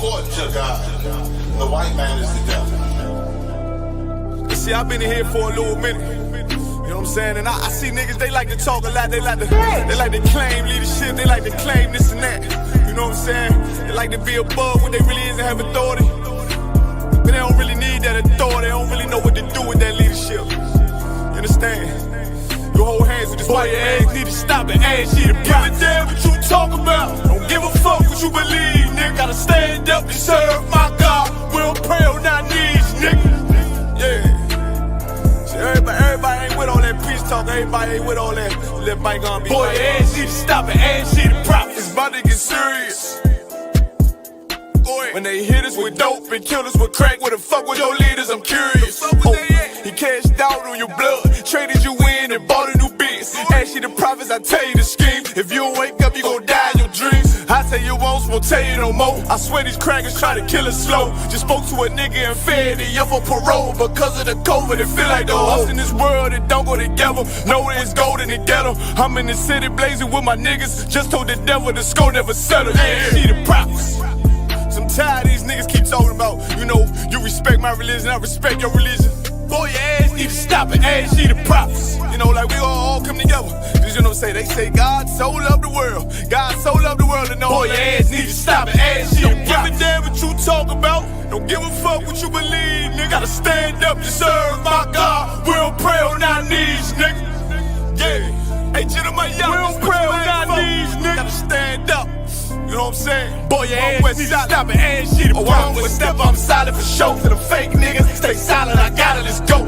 court to God. The white man is the devil. See, I've been in here for a little minute. You know what I'm saying? And I see niggas, they like to talk a lot. They like to claim leadership. They like to claim this and that. You know what I'm saying? They like to be above what they really is and have authority. But they don't really need that authority. They don't really know what to do with that leadership. You understand? You hold hands with this boy, your ass need to stop it. Ass she the give a damn what you talk about. Don't give a fuck what you believe, nigga. Gotta stand up and serve my God. We don't pray on our knees, nigga. Yeah. See, everybody ain't with all that peace talk. Everybody ain't with all that bygone be. Boy, your ass need to stop it. Ass she the prophet. It's about to get serious. When they hit us with dope and kill us with crack, where the fuck with your leaders? I'm curious. He cashed out on your blood, traded you in and bought a new biz. Ask you the prophets, I tell you the scheme. If you don't wake up, you gon' die in your dreams. I tell you once, won't tell you no more. I swear these crackers try to kill us slow. Just spoke to a nigga and fed he up for parole because of the COVID. It feel like the host in this world that don't go together. Know that it's gold in the ghetto. I'm in the city blazing with my niggas. Just told the devil the score never settled. Yeah, see the prophets. I'm tired of these niggas keep talking about, you know, you respect my religion, I respect your religion. Boy, your ass need to stop it, ass she the prophets. You know, like we all come together. Cause you know, they say God so loved the world. God so loved the world, and know boy, your ass need to stop it, ass she the prophets. Don't give a damn what you talk about. Don't give a fuck what you believe, nigga. Gotta stand up and serve my God. We don't pray on our knees, nigga. Yeah. Hey, gentlemen, y'all, we don't pray on our knees, nigga. Gotta stand up. You know what I'm saying? Boy, your ass need to stop it, ass she the problem. With step, I'm silent for show. To the fake niggas, stay silent, I got it, let's go.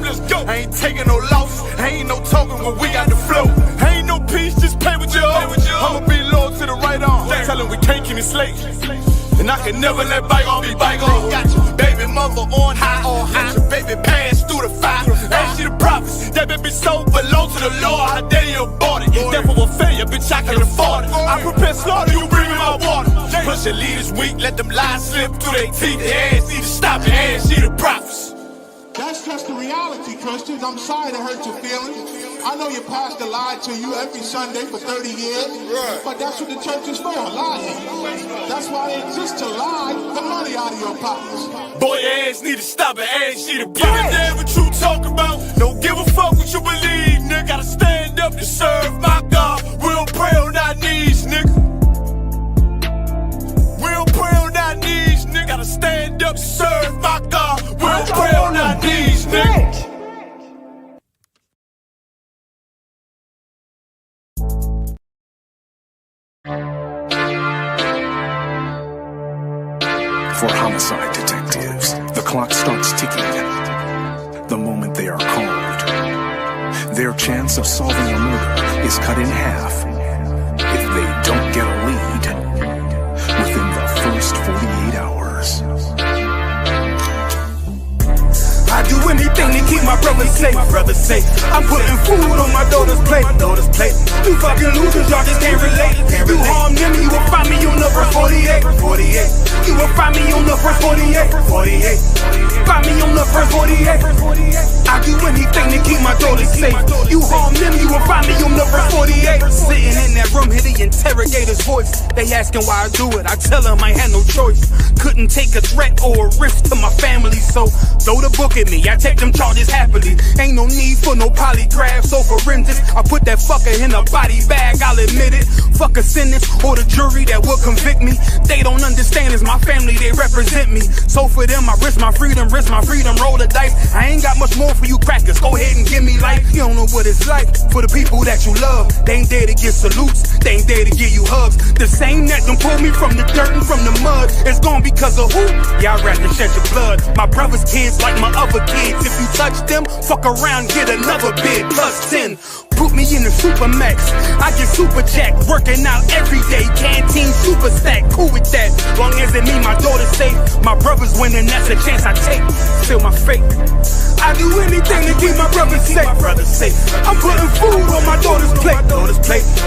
I ain't taking no loss, ain't no token when we got the flow. Ain't no peace, just play with your own. I'ma be loyal to the right arm. Tell him we can't keep it slave. And I can never let bygone be bygone. Got your baby mother on high, got your baby pass through the fire. Ask you the prophets, that baby so belong to the Lord. How dare you abort it? Devil will failure, bitch, I can't afford it. I prepare slaughter, you bring me my water. Push your leaders weak, let them lies slip through their teeth. Their ass need to stop it, ass she the prophets. That's just the reality, Christians. I'm sorry to hurt your feelings. I know your pastor lied to you every Sunday for 30 years, but that's what the church is for, lying. That's why they exist, to lie the money out of your pockets. Boy, your ass need to stop it, ass she the give a damn what you talk about. Don't give a fuck what you believe, nigga. Gotta stand up and serve my God. We don't pray on our knees, nigga. We don't pray on our knees, nigga. Gotta stand up and serve my God. We don't pray on our knees, nigga. For homicide detectives, the clock starts ticking. The moment they are called, their chance of solving a murder is cut in half if they don't get a lead within the first 48 hours. I do anything to keep my brothers safe. I'm putting food on my daughter's plate. You fucking losers, y'all just can't relate. You harm them, you will find me on the first 48. You will find me on the first 48. Find me on the first 48. I do anything to keep my daughters safe. You harm them, you will find me on the first 48. Sitting in that room, hear the interrogator's voice. They asking why I do it, I tell them I had no choice. Couldn't take a threat or a risk to my family, so throw the book at me, I take them charges happily. Ain't no need for no polygraphs or forensics. I put that fucker in a body bag, I'll admit it. Fuck a sentence or the jury that will convict me. They don't understand, it's my family, they represent me. So for them, I risk my freedom, roll the dice. I ain't got much more for you crackers, go ahead and give me life. You don't know what it's like for the people that you love. They ain't there to get salutes, they ain't there to give you hugs. The same that done pulled me from the dirt and from the mud is gone because of who? Y'all rather shed your blood. My brother's kids like my other kids. If you touch them, fuck around, get another bid, plus 10. Put me in the Supermax, I get super jacked, working out every day, canteen super stack, cool with that. Long as it mean my daughter's safe, my brother's winning, that's a chance I take. Feel my fate. I do anything to keep my brothers safe. I'm putting food on my daughter's plate.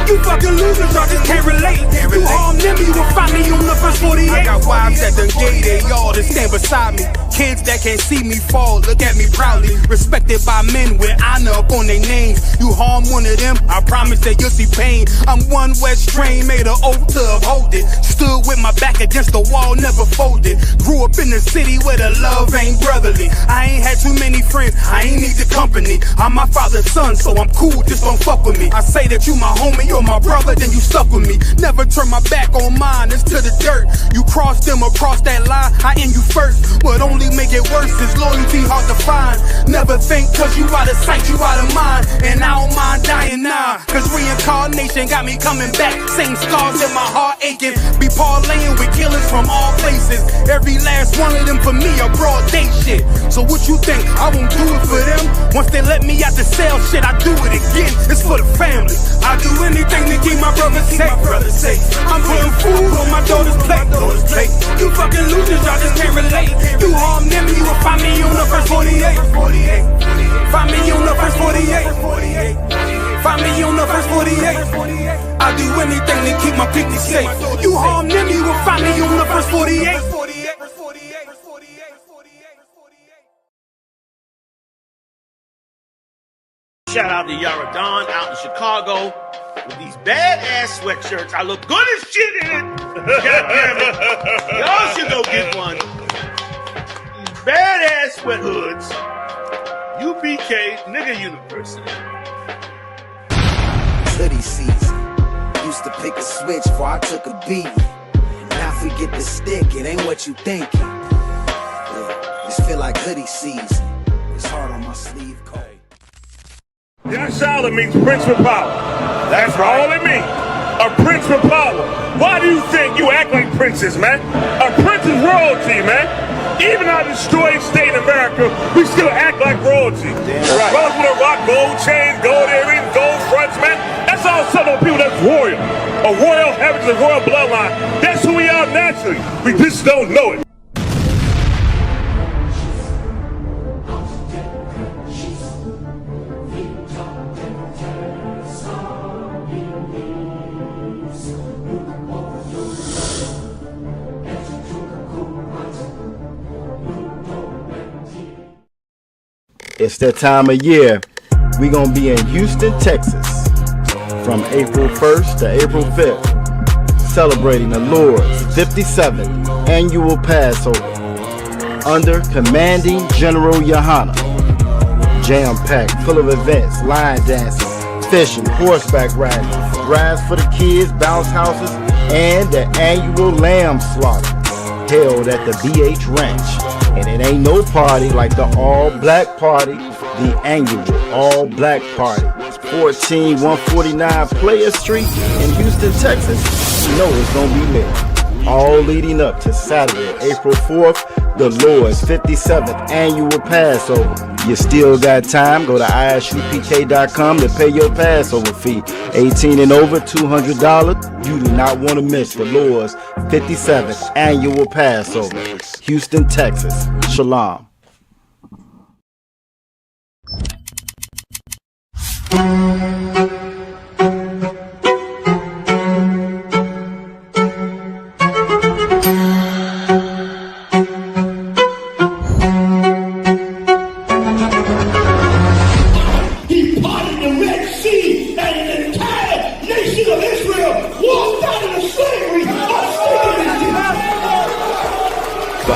You fucking losers, y'all just can't relate. You harm them, you will find me on the first 48. I got wives that done gave they all to stand beside me. kids that can't see me fall, look at me proudly. Respected by men with honor up on their names. You harm one of them, I promise that you'll see pain. I'm one West train, made an oath to uphold it. Stood with my back against the wall, never folded. Grew up in the city where the love ain't brotherly. I ain't had too many friends, I ain't need the company. I'm my father's son, so I'm cool, just don't fuck with me. I say that you my homie, you're my brother, then you stuck with me. Never turn my back on mine, it's to the dirt. You cross them across that line, I end you first. What only make it worse is loyalty hard to find. Never think cause you out of sight, you out of mind. And I don't mind dying now, cause reincarnation got me coming back. Same scars in my heart aching. Be parlaying with killers from all places. Every last one of them for me a broad day shit. So what you think, I won't do it for them? Once they let me out the cell, shit, I do it again. It's for the family. I do anything to keep my brother safe. I'm putting food on my daughter's plate. You fucking losers, y'all just can't relate. You harm them, you will find me on the first 48. Find me on the first 48. Find me on the first 48. I do anything to keep my people safe. You harm them, you will find me on the first 48. Shout out to Yara Dawn out in Chicago with these badass sweatshirts. I look good as shit in it. God damn it. Y'all should go get one. These badass sweat hoods. UBK, nigga university. Hoodie season. Used to pick a switch before I took a beat. Now if we get the stick, it ain't what you thinking. Yeah, just feel like hoodie season. It's hard on my sleeve coat. Young Charlotte means Prince with power. That's all it means. A Prince with power. Why do you think you act like princes, man? A prince is royalty, man. Even our destroyed state in America, we still act like royalty. Right. Brothers with a rock, gold chains, gold earrings, gold fronts, man. That's all Southern people that's royal. A royal heritage, a royal bloodline. That's who we are naturally. We just don't know it. It's that time of year. We're going to be in Houston, Texas from April 1st to April 5th, celebrating the Lord's 57th annual Passover under Commanding General Yohana. Jam-packed, full of events, line dancing, fishing, horseback riding, rides for the kids, bounce houses, and the annual lamb slaughter held at the BH Ranch. And it ain't no party like the all-black party, the annual all-black party. 14149 Player Street in Houston, Texas. You know it's gonna be lit. All leading up to Saturday, April 4th, the Lord's 57th annual Passover. You still got time. Go to isupk.com to pay your Passover fee. 18 and over, $200. You do not want to miss the Lord's 57th annual Passover. Houston, Texas. Shalom.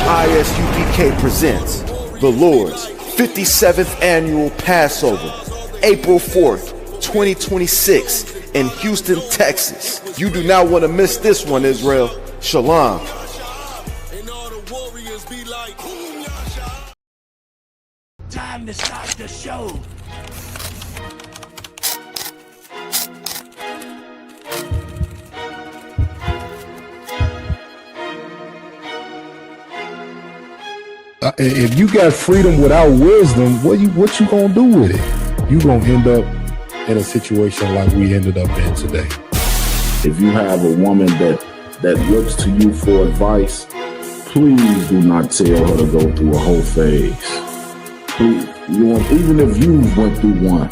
ISUPK presents the Lord's 57th Annual Passover, April 4th, 2026 in Houston, Texas. You do not want to miss this one, Israel. Shalom. Time to start the show. If you got freedom without wisdom, what you gonna do with it? You gonna end up in a situation like we ended up in today. If you have a woman that looks to you for advice, please do not tell her to go through a whole phase. Please, even if you went through one.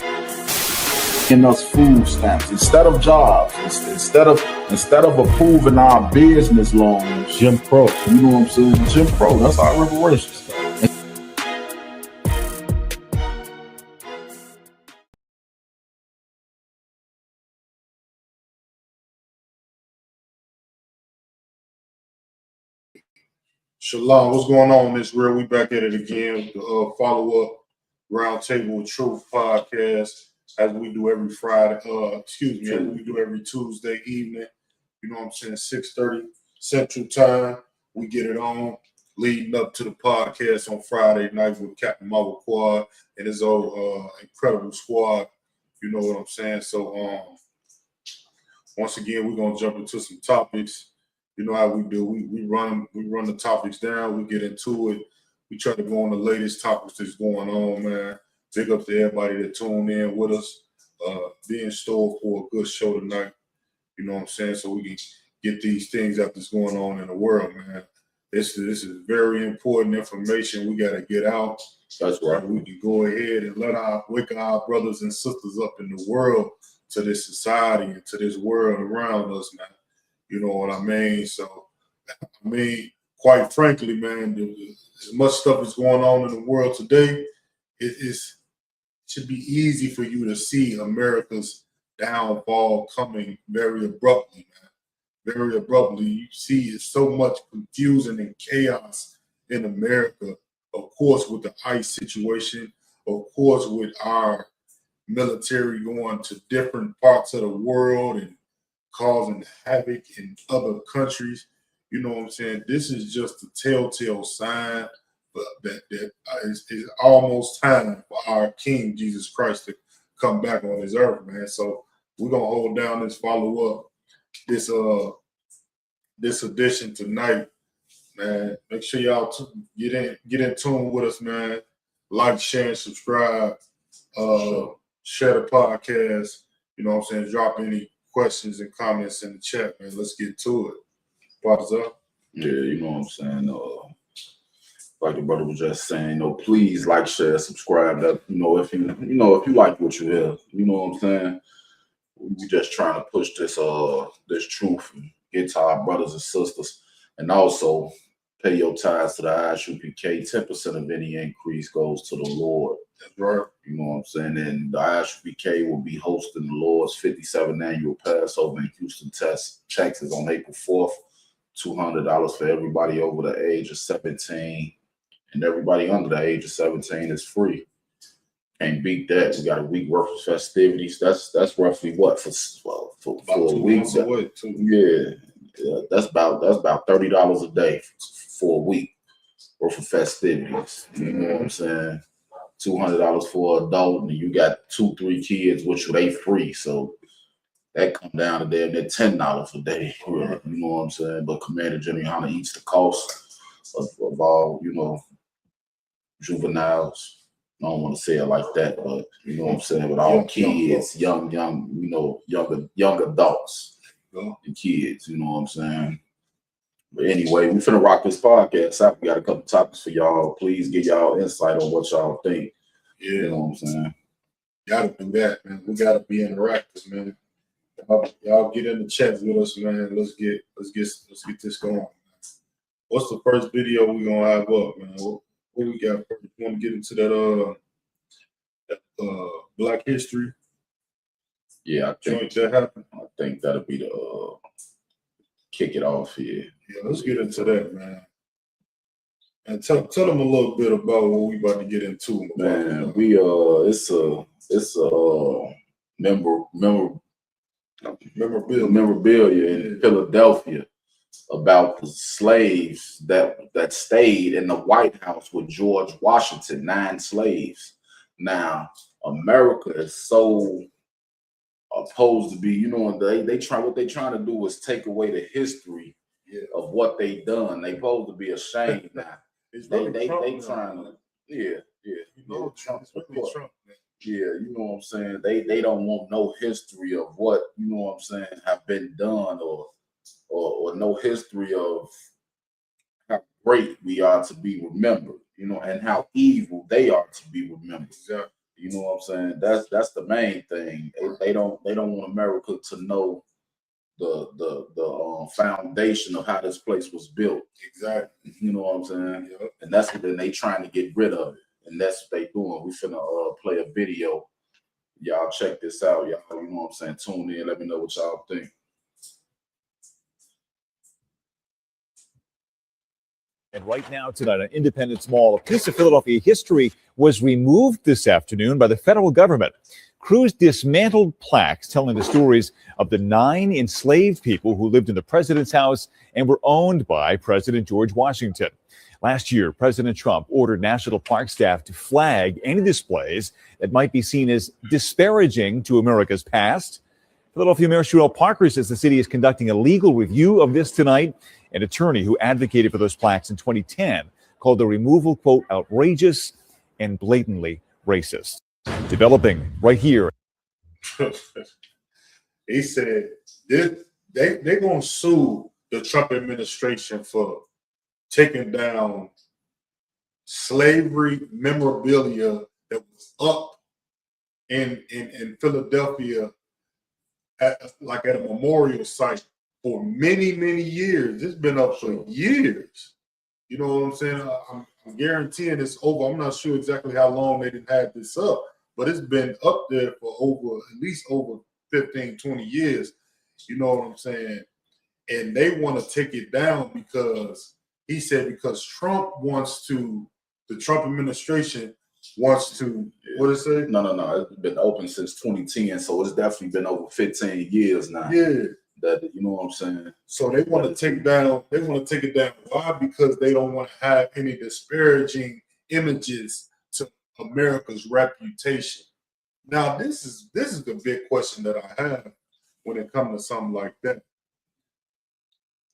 In us food stamps instead of jobs, instead of approving our business loans, Jim Crow. You know what I'm saying? Jim Crow, that's our reparations. Shalom, what's going on, Miss Real? We back at it again. The follow-up Roundtable with Truth podcast, as we do every Friday. As we do every Tuesday evening. You know what I'm saying? 6:30 Central Time. We get it on, leading up to the podcast on Friday night with Captain Marvel Quad and his old incredible squad. You know what I'm saying? So, once again, we're gonna jump into some topics. You know how we do. We run the topics down. We get into it. We try to go on the latest topics that's going on, man. Big up to everybody that tuned in with us. Be in store for a good show tonight. You know what I'm saying? So we can get these things out that's going on in the world, man. This is very important information we got to get out. That's right. We can go ahead and wake our brothers and sisters up in the world to this society and to this world around us, man. You know what I mean? So, I mean, quite frankly, man, as much stuff is going on in the world today, it should be easy for you to see America's downfall coming very abruptly, man. Very abruptly. You see it's so much confusion and chaos in America, of course, with the ICE situation, of course, with our military going to different parts of the world and causing havoc in other countries. You know what I'm saying? This is just a telltale sign that it's almost time for our King Jesus Christ to come back on his earth, man. So we're gonna hold down this follow-up, this edition tonight, man. Make sure y'all get in tune with us, man. Like, share, and subscribe. Share the podcast. You know what I'm saying? Drop any questions and comments in the chat, man. Let's get to it. What's up? Yeah, you know what I'm saying? Like the brother was just saying, please like, share, subscribe. That if you like what you hear, you know what I'm saying? We just trying to push this truth and get to our brothers and sisters, and also pay your tithes to the ISUPK. 10% of any increase goes to the Lord. That's right. You know what I'm saying? And the ISUPK will be hosting the Lord's 57th annual Passover in Houston, Texas on April 4th. $200 for everybody over the age of 17, and everybody under the age of 17 is free. Can't beat that. We got a week worth of festivities. That's roughly what for a week. Yeah, that's about $30 a day for a week worth of festivities. You know what I'm saying? $200 for an adult, and you got 2-3 kids, which they free. So that come down to damn near $10 a day. You know what I'm saying? But Commander Jimmy Hunter eats the cost of all, juveniles. I don't want to say it like that, but you know what I'm saying? With all kids, young adults and kids, you know what I'm saying? But anyway, we finna rock this podcast out. We got a couple topics for y'all. Please give y'all insight on what y'all think. Yeah. You know what I'm saying? Gotta do that, man. We gotta be interactive, man. Y'all get in the chat with us, man. Let's get this going, man. What's the first video we gonna have up, man? What we got first? You wanna get into that Black History? Yeah, I think that'll be the kick it off here. Yeah, let's get into that, man. And tell them a little bit about what we about to get into. Man, it's a memorabilia in Philadelphia about the slaves that stayed in the White House with George Washington, 9 slaves. Now, America is so opposed to be, what they trying to do is take away the history of what they done. They supposed to be ashamed now. They trying to, Trump. Yeah, you know what I'm saying? They don't want no history of what, have been done or no history of how great we are to be remembered, and how evil they are to be remembered. Exactly. You know what I'm saying? That's the main thing. They don't want America to know the foundation of how this place was built. Exactly. You know what I'm saying? Yep. And that's what they trying to get rid of it. And that's what they doing. We finna play a video. Y'all check this out. Y'all, you know what I'm saying? Tune in. Let me know what y'all think. And right now, tonight, on Independence Mall, a piece of Philadelphia history was removed this afternoon by the federal government. Crews dismantled plaques telling the stories of the 9 enslaved people who lived in the president's house and were owned by President George Washington. Last year, President Trump ordered National Park staff to flag any displays that might be seen as disparaging to America's past. Philadelphia Mayor Sherelle Parker says the city is conducting a legal review of this tonight. An attorney who advocated for those plaques in 2010 called the removal, quote, outrageous and blatantly racist. Developing right here. He said they're going to sue the Trump administration for taking down slavery memorabilia that was up in Philadelphia at a memorial site for many, many years. It's been up for years. You know what I'm saying? I'm guaranteeing it's over. I'm not sure exactly how long they didn't have this up, but it's been up there for at least over 15, 20 years. You know what I'm saying? And they want to take it down because he said because the Trump administration wants to, what did it say? No. It's been open since 2010, so it's definitely been over 15 years now. Yeah. You know what I'm saying? So they want to take it down. Why? Because they don't want to have any disparaging images to America's reputation. Now, this is the big question that I have when it comes to something like that.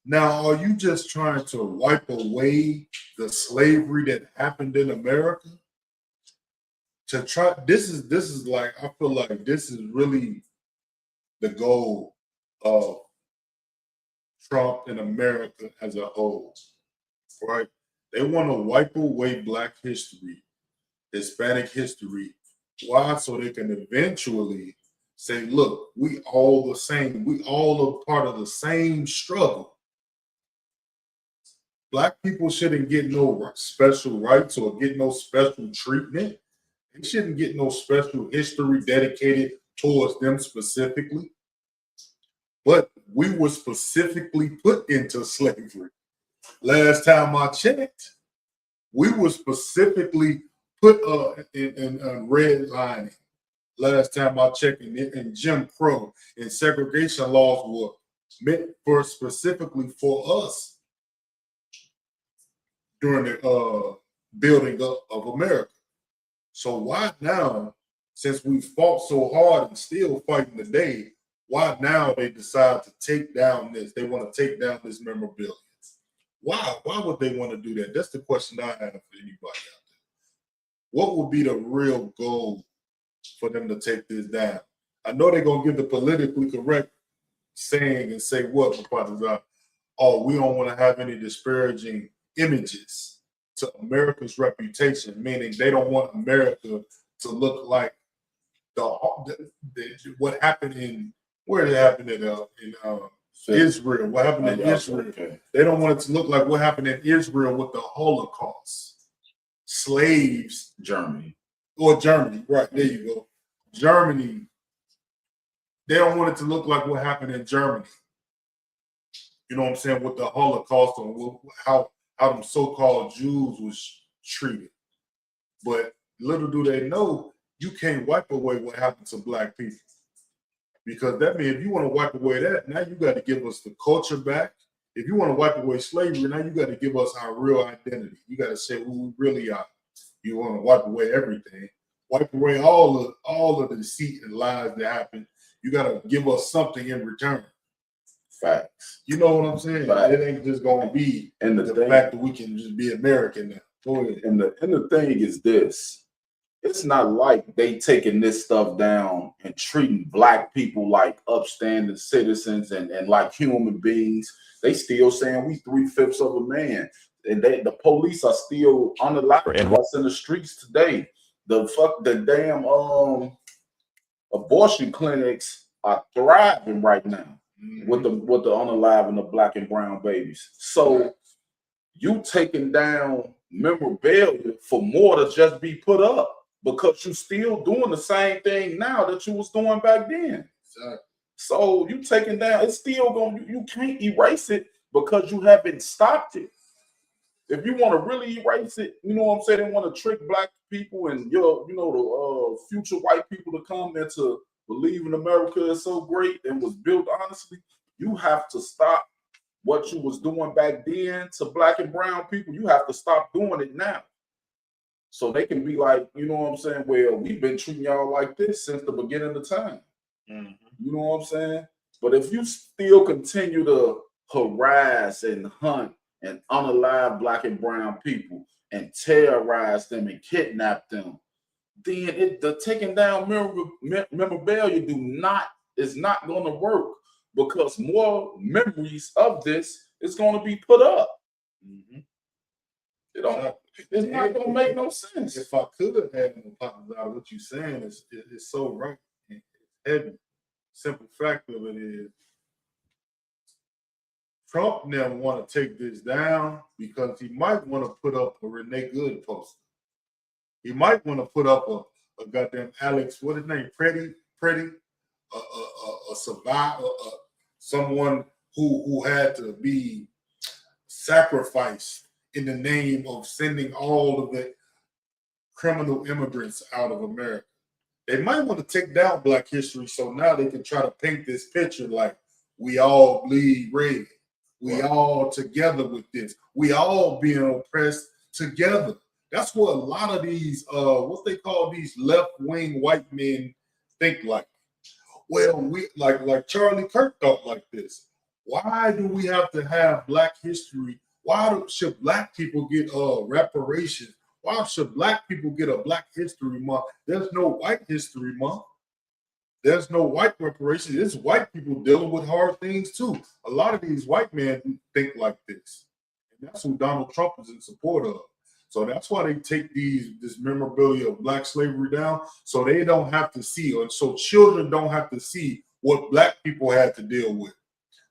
Now, are you just trying to wipe away the slavery that happened in America? This is like, I feel like this is really the goal of Trump and America as a whole, right? They want to wipe away Black history, Hispanic history. Why? So they can eventually say, look, we all the same. We all are part of the same struggle. Black people shouldn't get no special rights or get no special treatment. They shouldn't get no special history dedicated towards them specifically. But we were specifically put into slavery. Last time I checked, we were specifically put in redlining. Last time I checked, in Jim Crow and segregation laws were meant for specifically for us during the building up of America. So why now, since we fought so hard and still fighting today, why now they decide to take down this? They want to take down this memorabilia. Why? Why would they want to do that? That's the question I have for anybody out there. What would be the real goal for them to take this down? I know they're going to give the politically correct saying and say what? Oh, we don't want to have any disparaging images to America's reputation, meaning they don't want America to look like what happened in Israel. What happened in Israel? Okay. They don't want it to look like what happened in Israel with the Holocaust. Slaves. Germany, right, there you go. Germany. They don't want it to look like what happened in Germany. You know what I'm saying? With the Holocaust and how them so-called Jews was treated. But little do they know, you can't wipe away what happened to Black people. Because that means if you want to wipe away that, now you got to give us the culture back. If you want to wipe away slavery, now you got to give us our real identity. You got to say who we really are. You want to wipe away everything. Wipe away all of the deceit and lies that happen. You got to give us something in return. Facts. You know what I'm saying? Facts. It ain't just going to be the fact that we can just be American now. Go ahead. And the thing is this. It's not like they taking this stuff down and treating Black people like upstanding citizens and like human beings. They still saying we 3/5 of a man. And the police are still unaliving us in the streets today. The damn abortion clinics are thriving right now with the unaliving of Black and brown babies. So you taking down memorabilia for more to just be put up because you still doing the same thing now that you was doing back then. Exactly. So you taking down, it's still going, you can't erase it because you haven't stopped it. If you want to really erase it, you know what I'm saying? They want to trick black people and the future white people to come there to believe in America is so great and was built honestly. You have to stop what you was doing back then to black and brown people. You have to stop doing it now. So they can be like, you know what I'm saying? Well, we've been treating y'all like this since the beginning of time. Mm-hmm. You know what I'm saying? But if you still continue to harass and hunt and unalive black and brown people and terrorize them and kidnap them, then the taking down memorabilia is not going to work, because more memories of this is going to be put up. Mm-hmm. It's not going to make no sense. If I could have what you're saying is so right. It's heavy. Simple fact of it is, Trump never want to take this down because he might want to put up a Renee Good poster. He might want to put up a goddamn Alex, what his name, Pretty, a survivor, someone who had to be sacrificed in the name of sending all of the criminal immigrants out of America. They might want to take down Black history so now they can try to paint this picture like we all bleed red. We all together with this. We all being oppressed together. That's what a lot of these, what they call these left-wing white men think like. Well, we like Charlie Kirk thought like this. Why do we have to have Black history? Why should Black people get reparations? Why should Black people get a Black History Month? There's no White History Month. There's no white reparations. It's white people dealing with hard things too. A lot of these white men think like this. And that's who Donald Trump is in support of. So that's why they take this memorabilia of Black slavery down, so they don't have to see, or so children don't have to see what Black people had to deal with.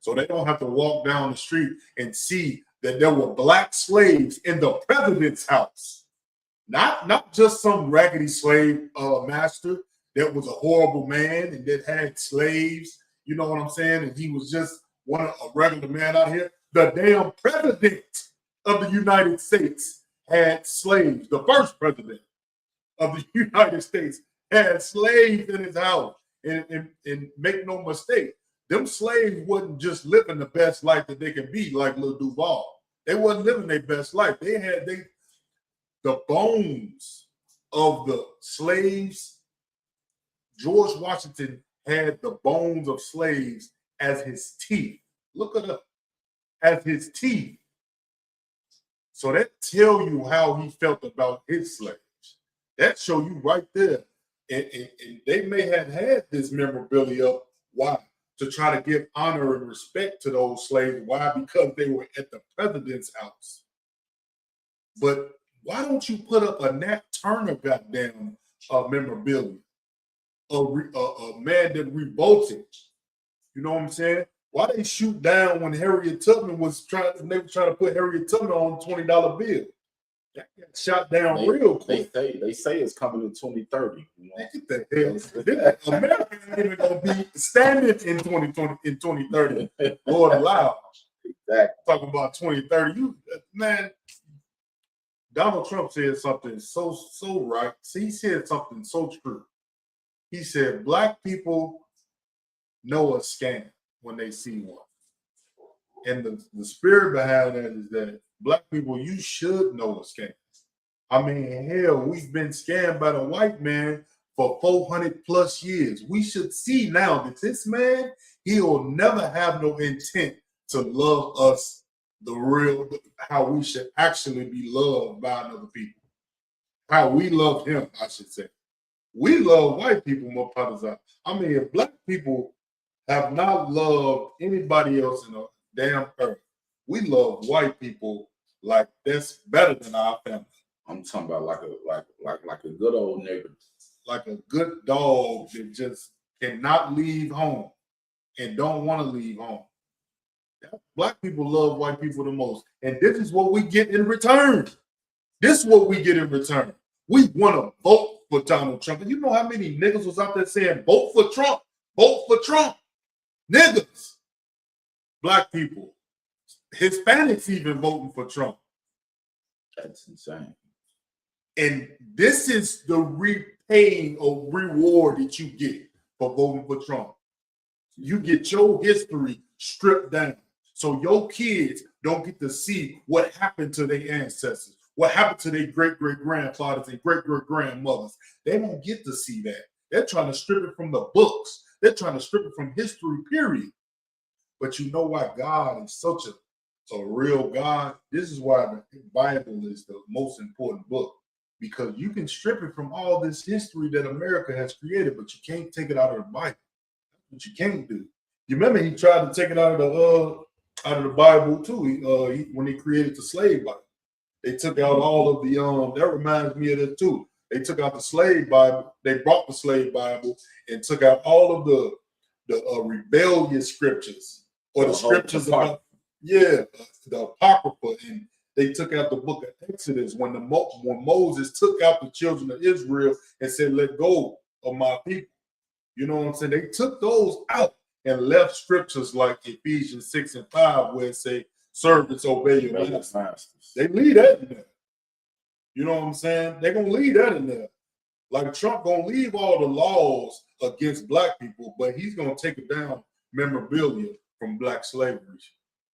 So they don't have to walk down the street and see that there were Black slaves in the president's house. Not just some raggedy slave master that was a horrible man and that had slaves, you know what I'm saying? And he was just a regular man out here. The damn president of the United States had slaves. The first president of the United States had slaves in his house. And make no mistake, them slaves wasn't just living the best life that they can be like Lil Duval. They wasn't living their best life. They had the bones of the slaves. George Washington had the bones of slaves as his teeth. Look it up. As his teeth. So that tell you how he felt about his slaves. That show you right there. And they may have had this memorabilia up. Why? To try to give honor and respect to those slaves. Why? Because they were at the president's house. But why don't you put up a Nat Turner goddamn memorabilia? A man that revolted. You know what I'm saying? Why they shoot down when Harriet Tubman they were trying to put Harriet Tubman on $20 bill? That got shot down real quick. They say it's coming in 2030. You know? Get the hell. America ain't even gonna be standing in 2030. Lord allow. Exactly. Talking about 2030. Man, Donald Trump said something so right. See, he said something so true. He said, Black people know a scam when they see one. And the spirit behind that is that Black people, you should know a scam. I mean, hell, we've been scammed by the white man for 400 plus years. We should see now that this man, he'll never have no intent to love us how we should actually be loved by another people. How we love him, I should say. We love white people more partisan. I mean, if Black people have not loved anybody else in the damn earth, we love white people like that's better than our family. I'm talking about like a good old nigga. Like a good dog that just cannot leave home and don't want to leave home. Black people love white people the most. And this is what we get in return. This is what we get in return. We want to vote for Donald Trump. And you know how many niggas was out there saying, vote for Trump, vote for Trump. Niggas. Black people. Hispanics even voting for Trump. That's insane. And this is the repaying or reward that you get for voting for Trump. You get your history stripped down. So your kids don't get to see what happened to their ancestors, what happened to their great-great-grandfathers and great-great-grandmothers. They don't get to see that. They're trying to strip it from the books. They're trying to strip it from history, period. But you know why God is such a real God? This is why the Bible is the most important book. Because you can strip it from all this history that America has created, but you can't take it out of the Bible. That's what you can't do. You remember he tried to take it out of the Bible too. When he created the slave Bible, they took out all of the that reminds me of it too. They took out the slave Bible. They brought the slave Bible and took out all of the rebellious scriptures or the scriptures about the Apocrypha, and they took out the book of Exodus when Moses took out the children of Israel and said, "Let go of my people." You know what I'm saying? They took those out and left scriptures like Ephesians 6 and 5, where it say, "Servants, obey your masters." They leave that in there. You know what I'm saying? They're gonna leave that in there. Like Trump gonna leave all the laws against black people, but he's gonna take it down memorabilia from black slavery.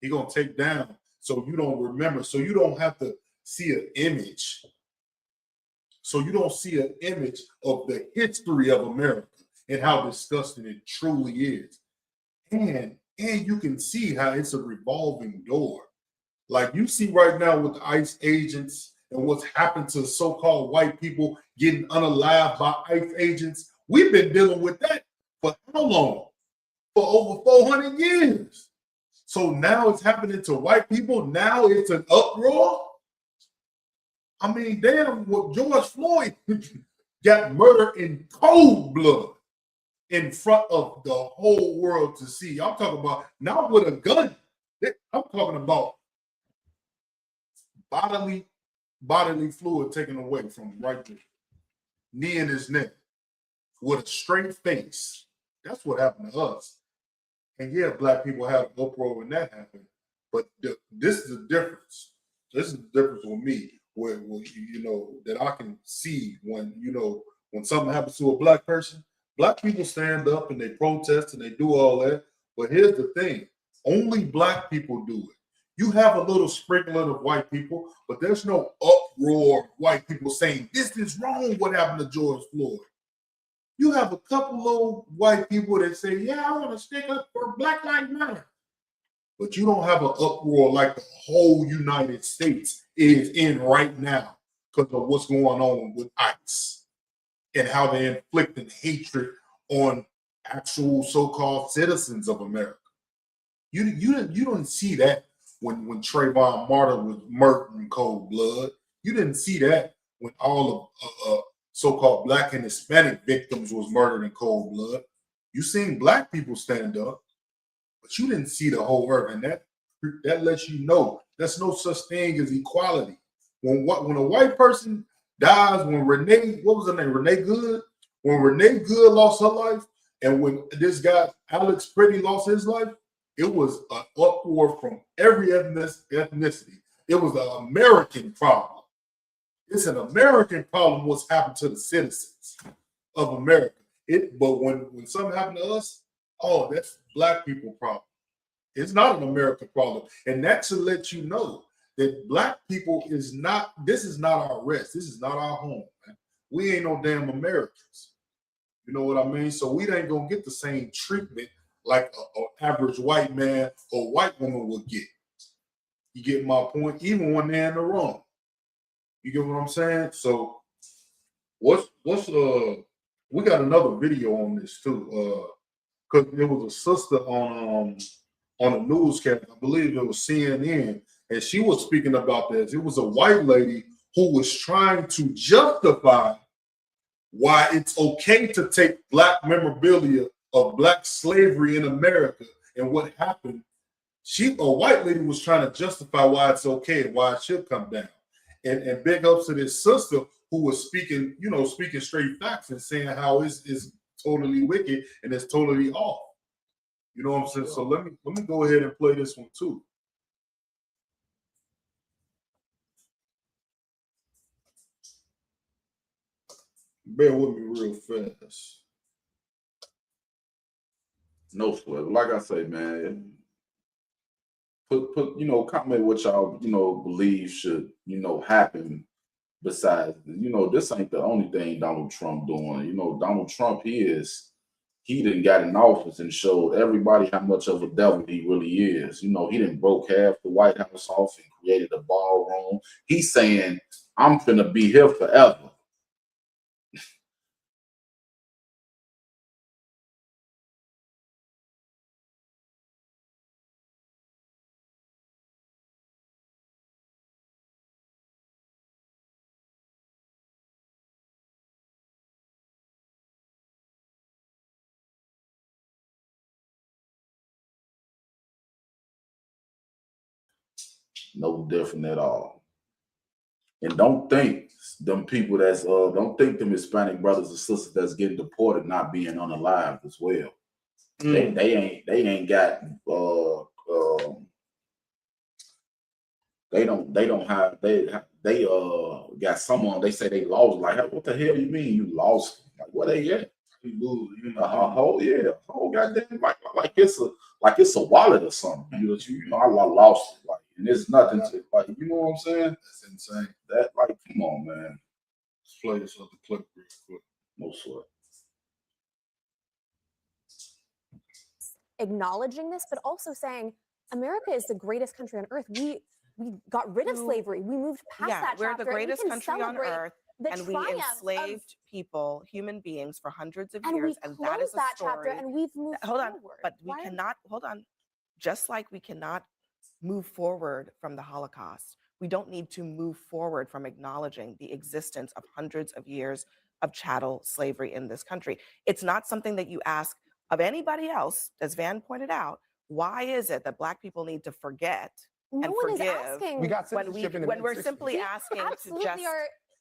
He's gonna take down so you don't remember, so you don't have to see an image. So you don't see an image of the history of America and how disgusting it truly is. And you can see how it's a revolving door. Like you see right now with the ICE agents and what's happened to so-called white people getting unalived by ICE agents. We've been dealing with that for how long? For over 400 years. So now it's happening to white people. Now it's an uproar. I mean, damn, what George Floyd got murdered in cold blood in front of the whole world to see. I'm talking about not with a gun. I'm talking about bodily fluid taken away from right there, knee in his neck, with a straight face. That's what happened to us. And yeah, black people have an uproar when that happened. But this is the difference. This is the difference with me, where you know that I can see when when something happens to a black person. Black people stand up and they protest and they do all that. But here's the thing: only black people do it. You have a little sprinkling of white people, but there's no uproar of white people saying this is wrong. What happened to George Floyd? You have a couple of white people that say, "Yeah, I want to stick up for Black Lives Matter," but you don't have an uproar like the whole United States is in right now because of what's going on with ICE and how they're inflicting hatred on actual so-called citizens of America. You don't see that when Trayvon Martin was murdered in cold blood. You didn't see that when all of so-called black and Hispanic victims was murdered in cold blood. You seen black people stand up, but you didn't see the whole earth, and that lets you know there's no such thing as equality. When a white person dies, when what was her name? Renee Good. When Renee Good lost her life, and when this guy Alex Pretty lost his life, it was an uproar from every ethnicity. It was an American problem. It's an American problem what's happened to the citizens of America. But when something happened to us, oh, that's black people problem. It's not an American problem. And that should let you know that black people this is not our rest. This is not our home, man. We ain't no damn Americans. You know what I mean? So we ain't gonna get the same treatment like an average white man or white woman would get. You get my point? Even when they're in the wrong. You get what I'm saying? So what's we got another video on this too. Because there was a sister on a newscast, I believe it was CNN, and she was speaking about this. It was a white lady who was trying to justify why it's okay to take black memorabilia of black slavery in America and what happened. A white lady was trying to justify why it's okay and why it should come down. And big ups to this sister who was speaking straight facts and saying how it's totally wicked and it's totally off. You know what I'm saying? So let me go ahead and play this one too. Bear with me real fast. No sweat. Like I say, man, put comment what y'all believe should happen. Besides, this ain't the only thing Donald Trump doing. Donald Trump he done got in office and showed everybody how much of a devil he really is. He done broke half the White House off and created a ballroom. He's saying, I'm finna be here forever. No different at all. And don't think them people don't think them Hispanic brothers and sisters that's getting deported not being unalived as well. They ain't got they got someone, they say they lost. Like, what the hell you mean you lost? Like, where they at? Whole goddamn like it's a wallet or something. I lost it. Like, and there's nothing to, like, you know what I'm saying? That's insane. That, like, come on, man. Let's play this other clip real quick. No sweat. Acknowledging this, but also saying America is the greatest country on earth. We got rid of slavery. We moved past that we're chapter. the greatest country on earth, and we triumph enslaved people, human beings, for hundreds of and years, we and that is closed that a story. chapter, and we've moved Hold on, forward. but we cannot. Hold on. Just like we cannot move forward from the Holocaust, we don't need to move forward from acknowledging the existence of hundreds of years of chattel slavery in this country. It's not something that you ask of anybody else, as Van pointed out. Why is it that Black people need to forget and forgive when we're simply asking to just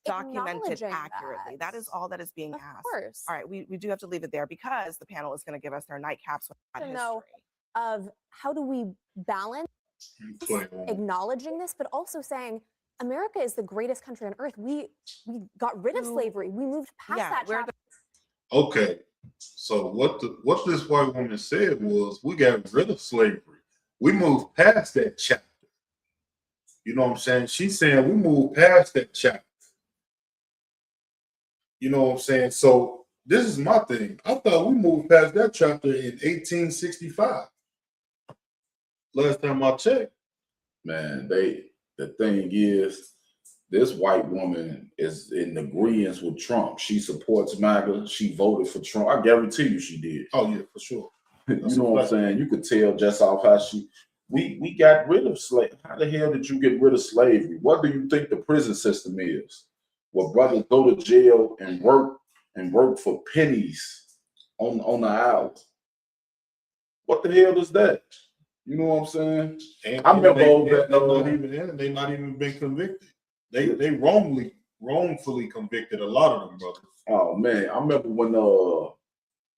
document it accurately? That is all that is being asked. Course. All right, we do have to leave it there because the panel is going to give us their nightcaps with that history. Know of how do we balance acknowledging this, but also saying America is the greatest country on earth. We got rid of slavery. We moved past that chapter. Okay. So what this white woman said was, we got rid of slavery. We moved past that chapter. You know what I'm saying? She's saying we moved past that chapter. You know what I'm saying? So this is my thing. I thought we moved past that chapter in 1865. Last time I checked. Man, the thing is, this white woman is in agreement with Trump. She supports MAGA. She voted for Trump. I guarantee you she did. Oh, yeah, for sure. You know what I'm saying? You could tell just off how we got rid of slavery. How the hell did you get rid of slavery? What do you think the prison system is? Where brothers go to jail and work for pennies on the hour. What the hell is that? You know what I'm saying? And I remember they not even been convicted. They wrongfully convicted a lot of them brothers. Oh man, I remember when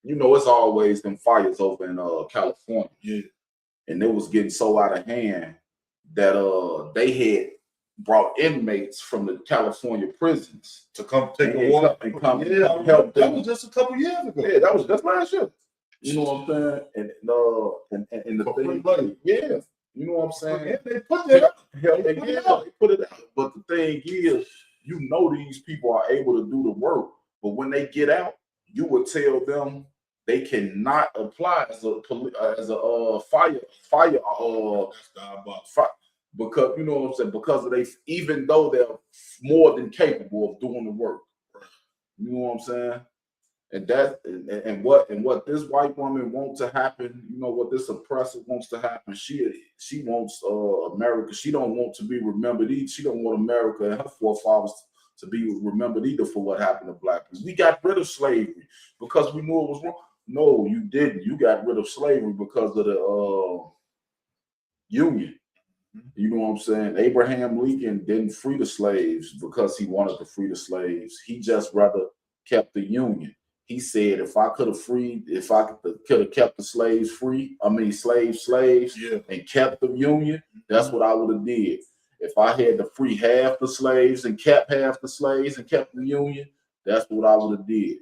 it's always them fires over in California. Yeah. And it was getting so out of hand that they had brought inmates from the California prisons to come take a walk and come help them. That was just a couple years ago. Yeah, that was just last year. You know what I'm saying? And the thing, yeah, you know what I'm saying? Yeah, they put that up. They put it out. But the thing is, these people are able to do the work, but when they get out, you would tell them they cannot apply as a fire because you know what I'm saying, because even though they're more than capable of doing the work. You know what I'm saying? And what this white woman wants to happen, what this oppressor wants to happen, she wants America. She don't want to be remembered. She don't want America and her forefathers to be remembered either for what happened to Black people. We got rid of slavery because we knew it was wrong. No, you didn't. You got rid of slavery because of the Union. You know what I'm saying? Abraham Lincoln didn't free the slaves because he wanted to free the slaves. He just rather kept the Union. He said, if I could have kept the slaves free, slaves, yeah, and kept the Union, that's what I would have did. If I had to free half the slaves and kept half the slaves and kept the Union, That's what I would have did.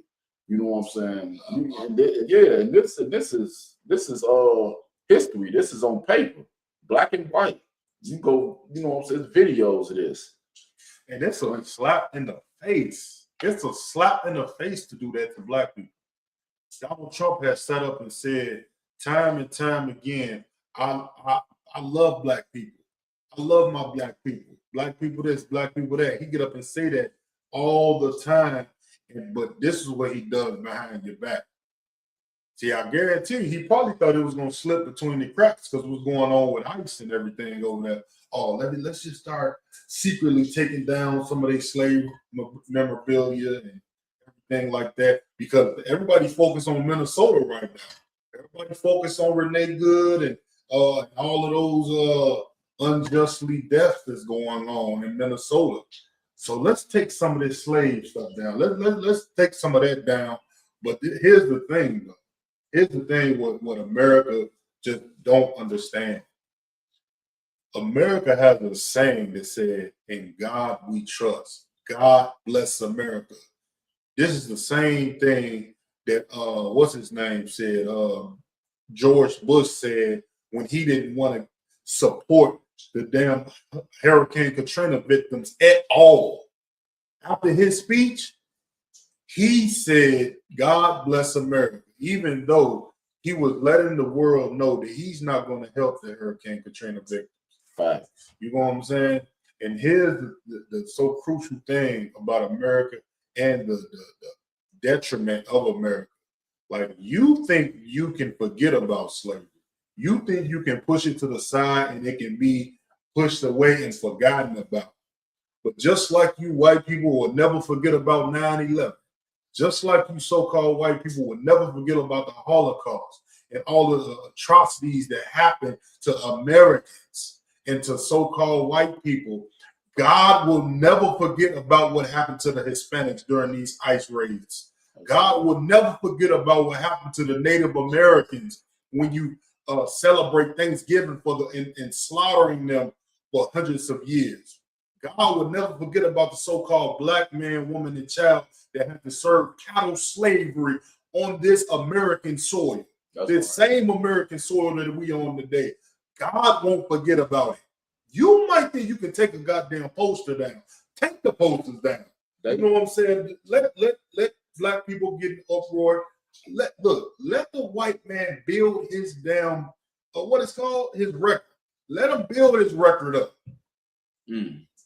You know what I'm saying? And this is history. This is on paper, black and white. You go, you know what I'm saying? Videos of this. And it's a slap in the face. It's a slap in the face to do that to black people. Donald Trump has set up and said time and time again, I love black people. I love my black people. Black people this, black people that. He get up and say that all the time. But this is what he does behind your back. See, I guarantee you, he probably thought it was going to slip between the cracks because what's going on with ICE and everything over there. Oh, let's just start secretly taking down some of their slave memorabilia and everything like that, because everybody focused on Minnesota right now. Everybody focused on Renee Good and all of those unjustly deaths that's going on in Minnesota. So let's take some of this slave stuff down. Let's take some of that down. But here's the thing, though. Here's the thing what America just don't understand. America has a saying that said, "In God we trust." God bless America. This is the same thing that what's his name said. George Bush said when he didn't want to support the damn Hurricane Katrina victims at all. After his speech, he said, "God bless America," even though he was letting the world know that he's not going to help the Hurricane Katrina victims. Facts. You know what I'm saying? And here's the so crucial thing about America and the detriment of America. Like, you think you can forget about slavery. You think you can push it to the side and it can be pushed away and forgotten about. But just like you white people will never forget about 9/11, just like you so-called white people will never forget about the Holocaust and all of the atrocities that happened to Americans and to so-called white people, God will never forget about what happened to the Hispanics during these ICE raids. God will never forget about what happened to the Native Americans when you celebrate Thanksgiving and slaughtering them for hundreds of years. God will never forget about the so-called black man, woman, and child that had to serve cattle slavery on this American soil. This same American soil that we on today. God won't forget about it. You might think you can take a goddamn poster down. Take the posters down. You know what I'm saying? Let black people get in uproar. Let the white man build his damn his record. Let him build his record up.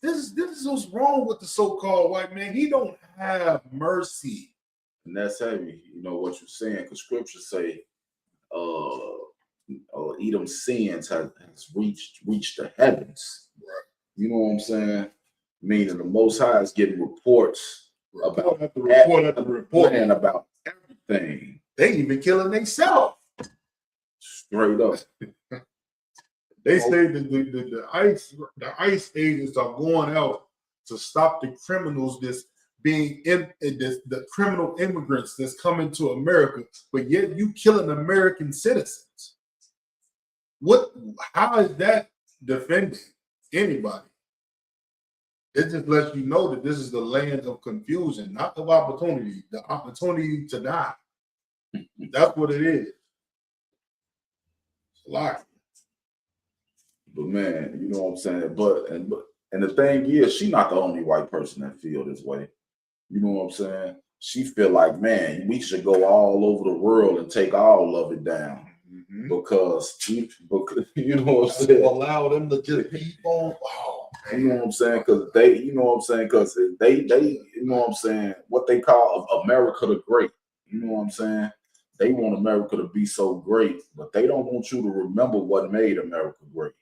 This is what's wrong with the so-called white man. He don't have mercy. And that's heavy. You know what you're saying, because scriptures say Edom's sins has reached the heavens. Right. You know what I'm saying? Meaning the Most High is getting reports about everything. They even killing themselves. Straight up. They say that the ICE agents are going out to stop the criminals that's being the criminal immigrants that's coming to America, but yet you killing American citizens. How is that defending anybody? It just lets you know that this is the land of confusion, not of opportunity, the opportunity to die. That's what it is. It's a lie. But man, you know what I'm saying? And the thing is, she's not the only white person that feel this way. You know what I'm saying? She feel like, man, we should go all over the world and take all of it down. Because you know what I'm saying? Allow them to just keep on. You know what I'm saying? Because you know what I'm saying? Because they, you know what I'm saying? What they call America the Great. You know what I'm saying? They want America to be so great, but they don't want you to remember what made America great.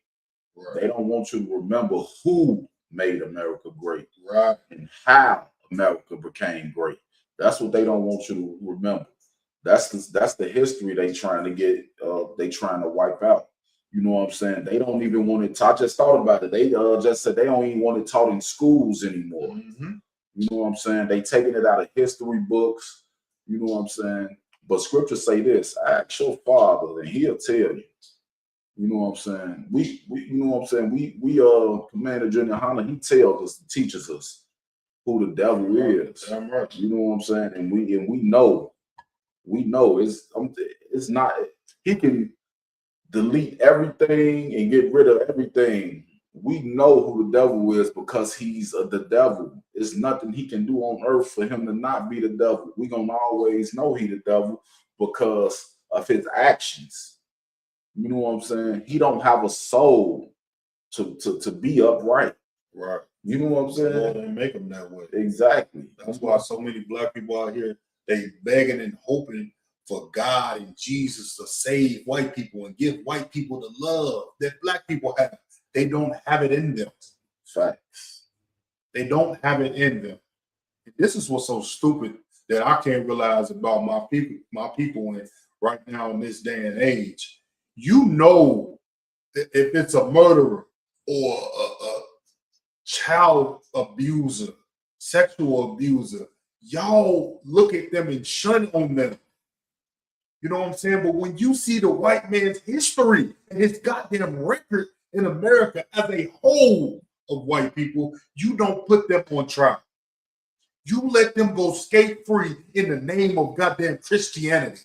Right. They don't want you to remember who made America great, right? And how America became great. That's what they don't want you to remember. That's the history they trying to get. They trying to wipe out. You know what I'm saying? They don't even want it. I just thought about it. They just said they don't even want it taught in schools anymore. You know what I'm saying? They taking it out of history books. You know what I'm saying? But scriptures say this: ask your father, and he'll tell you. You know what I'm saying? We you know what I'm saying? We Commander Junior Hunter, he tells us, teaches us. who the devil is. Damn right. You know what I'm saying? And we know it's not. He can delete everything and get rid of everything. We know who the devil is because he's the devil. There's nothing he can do on earth for him to not be the devil. We're gonna always know he the devil because of his actions. You know what I'm saying? He don't have a soul to be upright. Right. You know what I'm saying? Lord didn't make him that way. Exactly. That's why so many black people out here, they begging and hoping for God and Jesus to save white people and give white people the love that black people have. They don't have it in them. Facts. They don't have it in them. This is what's so stupid that I can't realize about my people in right now in this day and age. You know, if it's a murderer or a child abuser, sexual abuser, y'all look at them and shun on them. You know what I'm saying? But when you see the white man's history and his goddamn record in America as a whole of white people, you don't put them on trial. You let them go skate free in the name of goddamn Christianity.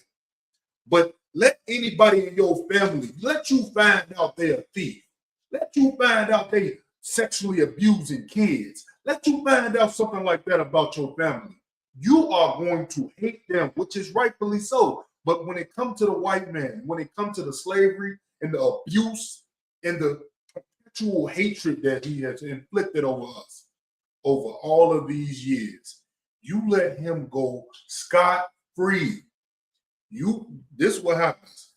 But let anybody in your family, let you find out they're a thief. Let you find out they sexually abusing kids. Let you find out something like that about your family. You are going to hate them, which is rightfully so. But when it comes to the white man, when it comes to the slavery and the abuse and the perpetual hatred that he has inflicted over us over all of these years, you let him go scot-free. This is what happens.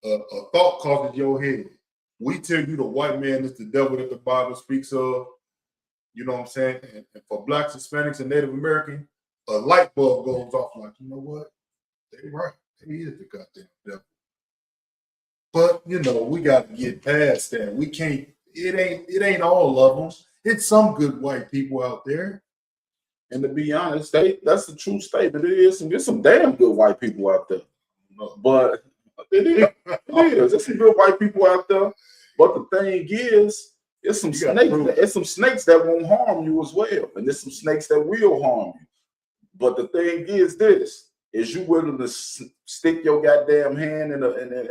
A thought causes your head. We tell you the white man is the devil that the Bible speaks of. You know what I'm saying? And for blacks, Hispanics, and Native American, a light bulb goes off like, you know what? They right. He is the goddamn devil. But you know, we got to get past that. We can't. It ain't all of them. It's some good white people out there. And to be honest, that's the true statement. It is. And there's some damn good white people out there. But it is. There's some good white people out there. But the thing is, it's some snakes. It's some snakes that won't harm you as well, and there's some snakes that will harm you. But the thing is, this is you willing to stick your goddamn hand in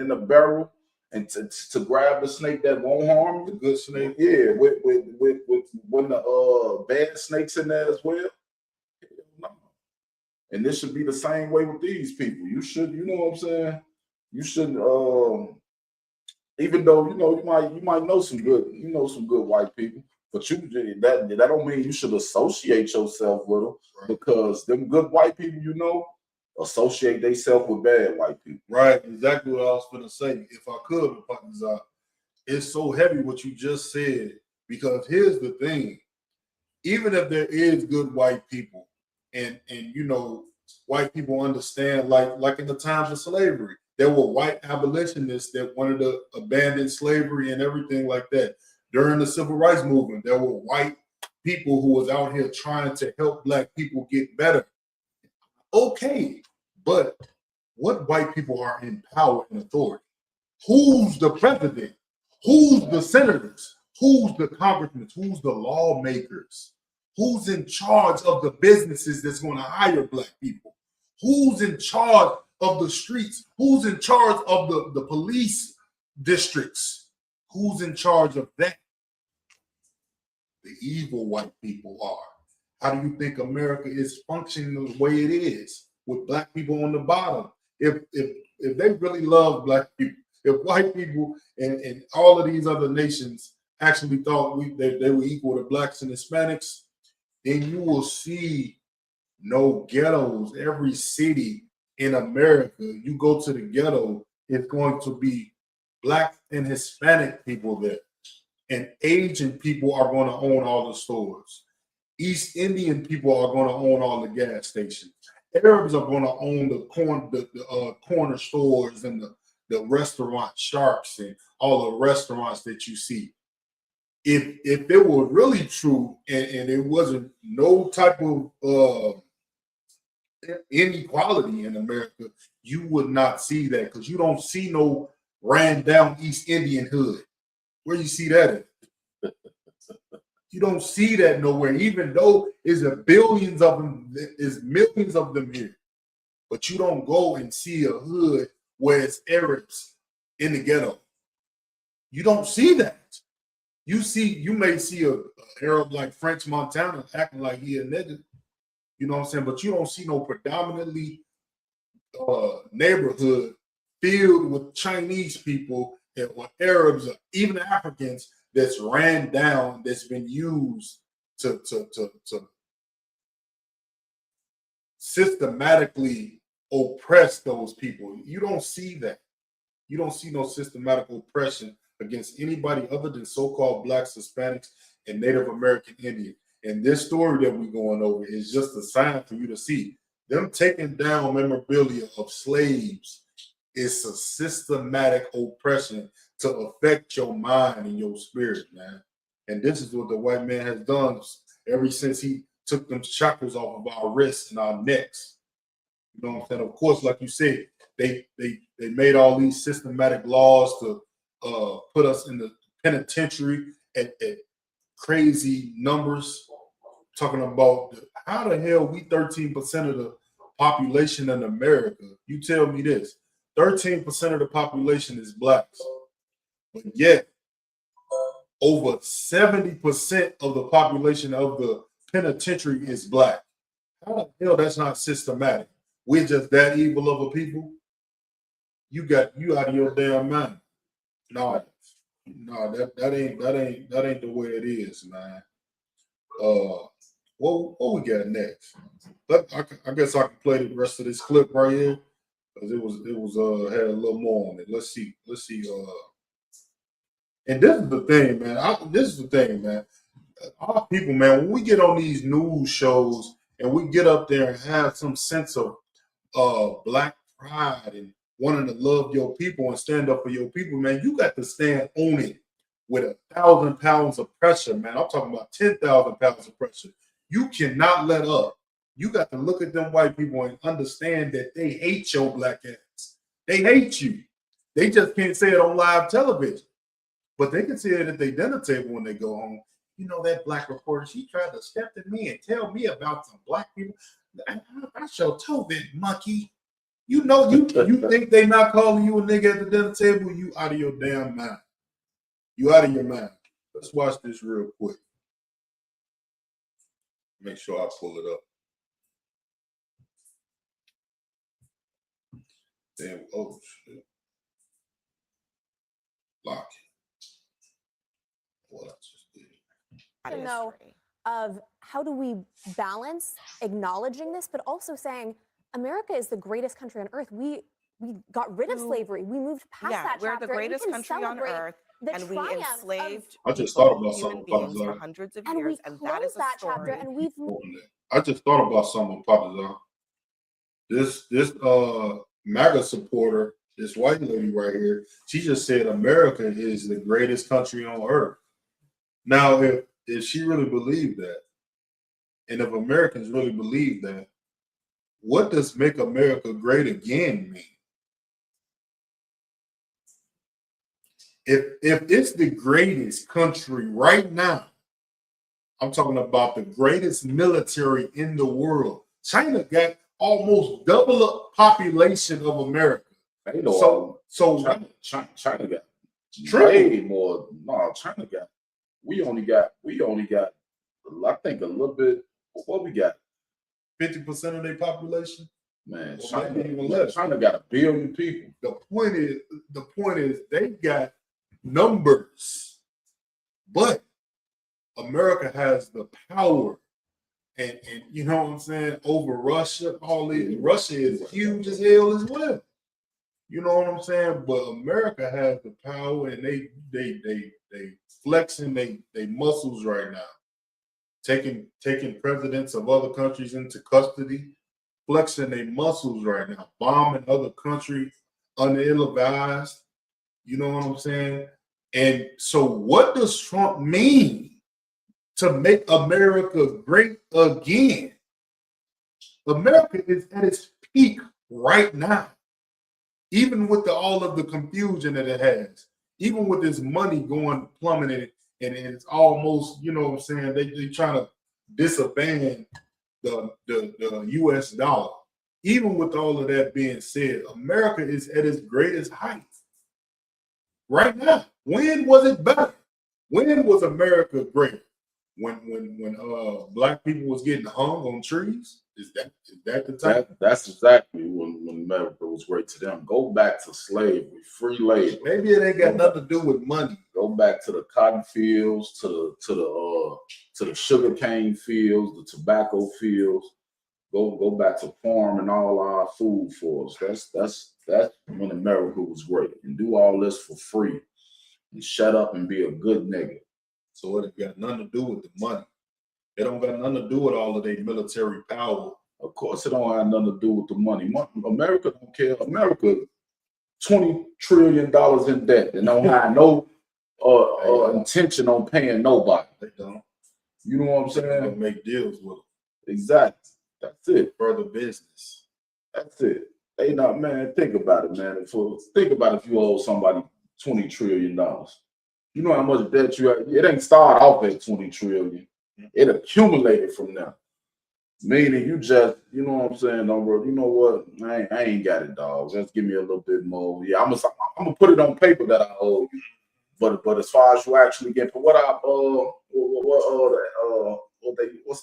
the barrel and to grab the snake that won't harm you. The good snake, yeah. With when the bad snakes in there as well. No. And this should be the same way with these people. You should, you know what I'm saying? You shouldn't. Even though you might know some good white people, but that don't mean you should associate yourself with them, right? Because them good white people, associate themselves with bad white people. Right, exactly what I was going to say. If I could, it's so heavy what you just said, because here's the thing: even if there is good white people, and white people understand, like in the times of slavery. There were white abolitionists that wanted to abandon slavery and everything like that. During the civil rights movement, there were white people who was out here trying to help black people get better. Okay, but what white people are in power and authority? Who's the president? Who's the senators? Who's the congressmen? Who's the lawmakers? Who's in charge of the businesses that's going to hire black people? Who's in charge of the streets? Who's in charge of the police districts? Who's in charge of that? The evil white people are. How do you think America is functioning the way it is with black people on the bottom? If they really love black people, if white people and all of these other nations actually thought they were equal to blacks and Hispanics, then you will see no ghettos. Every city in America, you go to the ghetto, it's going to be black and Hispanic people there. And Asian people are going to own all the stores. East Indian people are going to own all the gas stations. Arabs are going to own the corner stores and the restaurant sharks and all the restaurants that you see. If it were really true and it wasn't no type of inequality in America, you would not see that, because you don't see no ran down East Indian hood. Where you see that at? You don't see that nowhere, even though is billions of them, is millions of them here. But you don't go and see a hood where it's Arabs in the ghetto. You don't see that. You may see a Arab like French Montana acting like he a nigga. You know what I'm saying? But you don't see no predominantly neighborhood filled with Chinese people or Arabs or even Africans that's ran down, that's been used to systematically oppress those people. You don't see that. You don't see no systematic oppression against anybody other than so-called Blacks, Hispanics, and Native American Indian. And this story that we're going over is just a sign for you to see. Them taking down memorabilia of slaves is a systematic oppression to affect your mind and your spirit, man. And this is what the white man has done ever since he took them chakras off of our wrists and our necks. You know what I'm saying? Of course, like you said, they made all these systematic laws to put us in the penitentiary at crazy numbers. Talking about how the hell we 13% of the population in America. You tell me this: 13% of the population is blacks, but yet over 70% of the population of the penitentiary is black. How the hell that's not systematic? We're just that evil of a people. You out of your damn mind. No, that ain't the way it is, man. What we got next? I guess I can play the rest of this clip right here because it was had a little more on it. Let's see. And this is the thing, man. Our people, man, when we get on these news shows and we get up there and have some sense of black pride and wanting to love your people and stand up for your people, man, you got to stand on it with 1,000 pounds of pressure, man. I'm talking about 10,000 pounds of pressure. You cannot let up. You got to look at them white people and understand that they hate your black ass. They hate you. They just can't say it on live television. But they can say it at their dinner table when they go home. You know, that black reporter, she tried to step to me and tell me about some black people. I shall tell that monkey. You know, you think they not calling you a nigga at the dinner table? You out of your damn mind. You out of your mind. Let's watch this real quick. Make sure I pull it up. Damn, oh shit. Lock it. What I just did. To know of how do we balance acknowledging this, but also saying America is the greatest country on earth. We got rid of slavery. We moved past that chapter. We're the greatest country on earth, and we enslaved I just thought about human something, beings for hundreds of years, and that is a story. And we've I just thought about something, Papa. This MAGA supporter, this white lady right here, she just said America is the greatest country on earth. Now, if she really believed that, and if Americans really believe that, what does make America great again mean? If it's the greatest country right now, I'm talking about the greatest military in the world. China got almost double the population of America. China got way more. No, China got. We only got. I think a little bit. What we got? 50% of their population. Man, China got 1 billion people. The point is they got numbers, but America has the power, and you know what I'm saying, over Russia. Russia is huge as hell as well. You know what I'm saying? But America has the power, and they flexing they muscles right now, taking presidents of other countries into custody, flexing their muscles right now, bombing other countries unadvised. You know what I'm saying? And so what does Trump mean to make America great again? America is at its peak right now. Even with all of the confusion that it has, even with this money going plummeting and it's almost, you know what I'm saying, they trying to disband the US dollar. Even with all of that being said, America is at its greatest height right now. When was it better? When was America great? When black people was getting hung on trees? Is that the time? That's exactly when America was great to them. Go back to slavery, free labor. Maybe it ain't got nothing to do with money. Go back to the cotton fields, to the sugar cane fields, the tobacco fields. Go back to farming all our food for us. That's when America was great. And do all this for free. And shut up and be a good nigga. So it got nothing to do with the money. It don't got nothing to do with all of their military power. Of course, it don't have nothing to do with the money. America don't care. America, $20 trillion in debt. They don't have no intention on paying nobody. They don't. You know what I'm saying? They make deals with them. Exactly. That's it. Further business. That's it. They not, man. Think about it, man. Think about if you owe somebody $20 trillion. You know how much debt you have. It ain't start off at 20 trillion. It accumulated from there. Meaning you just, you know what I'm saying, bro, you know what? I ain't got it, dog. Just give me a little bit more. Yeah, I'm gonna put it on paper that I owe you. But as far as you actually get for what's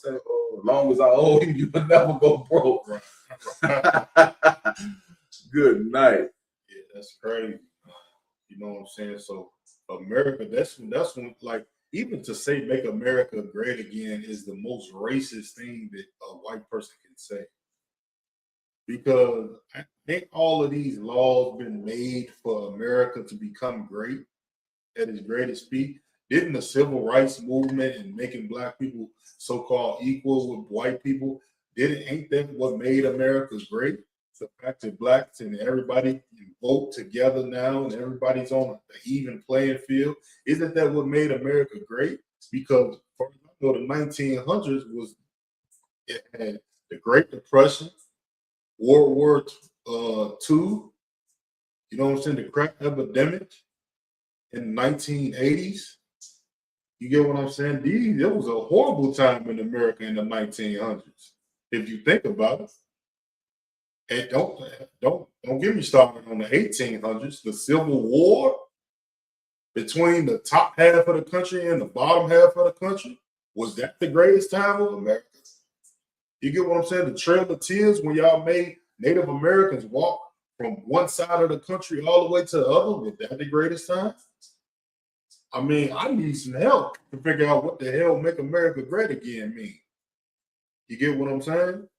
that? As long as I owe you, you will never go broke. Good night. Yeah, that's crazy. You know what I'm saying? So America, that's when, like, even to say make America great again is the most racist thing that a white person can say. Because I think all of these laws been made for America to become great at its greatest peak. Didn't the civil rights movement and making black people so-called equal with white people, ain't that what made America great? The fact that blacks and everybody vote together now and everybody's on an even playing field. Isn't that what made America great? Because for the 1900s it had the Great Depression, World War II, you know what I'm saying, the crack epidemic in the 1980s. You get what I'm saying? It was a horrible time in America in the 1900s, if you think about it. And don't get me started on the 1800s. The Civil War between the top half of the country and the bottom half of the country, was that the greatest time of America? You get what I'm saying? The Trail of Tears, when y'all made Native Americans walk from one side of the country all the way to the other, was that the greatest time? I mean, I need some help to figure out what the hell make America great again mean. You get what I'm saying?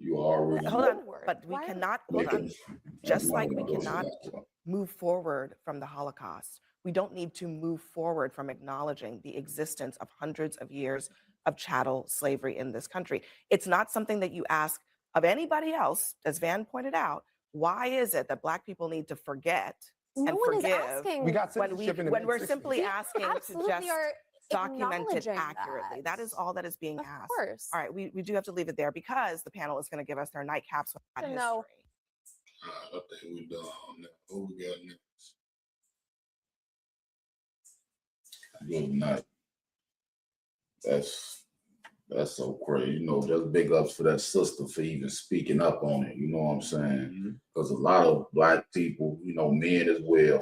You already hold on, but we cannot hold on. Just like we cannot move forward from the Holocaust, we don't need to move forward from acknowledging the existence of hundreds of years of chattel slavery in this country. It's not something that you ask of anybody else, as Van pointed out. Why is it that Black people need to forget and forgive when we're simply asking to just document it accurately? That is all that is being asked. Course. All right, we do have to leave it there because the panel is going to give us their nightcaps with that history. I think we're done on that. What we got next? Good night. That's so crazy. You know, just big ups for that sister for even speaking up on it. You know what I'm saying? Because a lot of Black people, you know, men as well,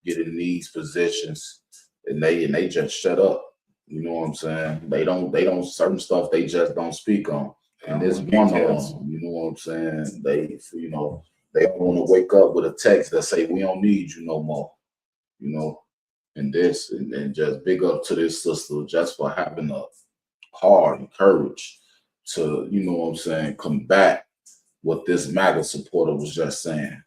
get in these positions and they just shut up. You know what I'm saying? They don't certain stuff they just don't speak on. And there's one of them, you know what I'm saying? They don't want to wake up with a text that say we don't need you no more. You know, and just big up to this sister just for having a heart and courage to, you know what I'm saying, combat what this MAGA supporter was just saying.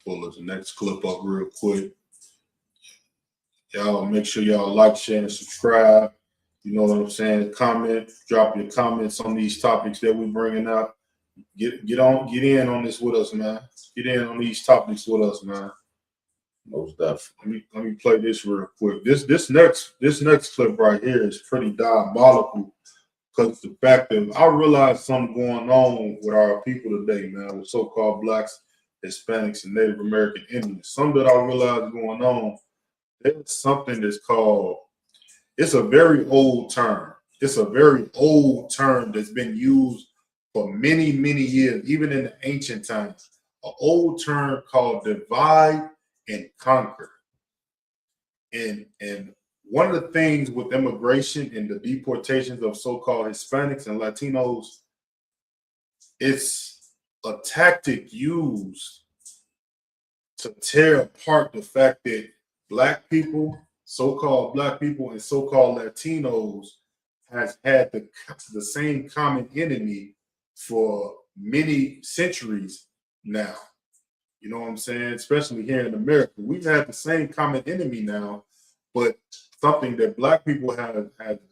Pull up the next clip up real quick. Y'all make sure y'all like, share, and subscribe. You know what I'm saying? Comment, drop your comments on these topics that we're bringing up. Get in on this with us, man. Get in on these topics with us, man. Most definitely. Let me play this real quick. This next clip right here is pretty diabolical Because the fact that I realized something going on with our people today, man, with so-called blacks, Hispanics, and Native American Indians. Something that I realized going on, there's something that's called, it's a very old term. It's a very old term that's been used for many, many years, even in the ancient times. An old term called divide and conquer. And one of the things with immigration and the deportations of so-called Hispanics and Latinos, it's a tactic used to tear apart the fact that black people, so-called black people and so-called Latinos has had the same common enemy for many centuries now. You know what I'm saying? Especially here in America. We've had the same common enemy now, but something that black people have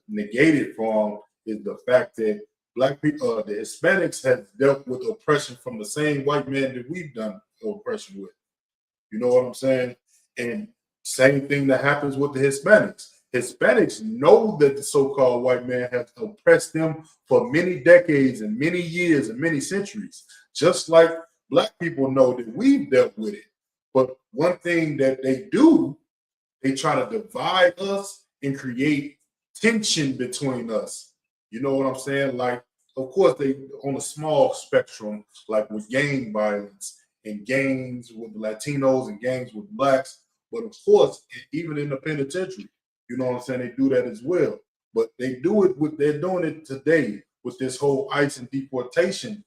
negated from is the fact that black people, the Hispanics have dealt with oppression from the same white man that we've done oppression with. You know what I'm saying? And same thing that happens with the Hispanics. Hispanics know that the so-called white man has oppressed them for many decades and many years and many centuries, just like black people know that we've dealt with it. But one thing that they do, they try to divide us and create tension between us. You know what I'm saying? Like, of course, they on a small spectrum, like with gang violence and gangs with Latinos and gangs with blacks. But of course, even in the penitentiary, you know what I'm saying? They do that as well. But they do it with, they're doing it today with this whole ICE and deportation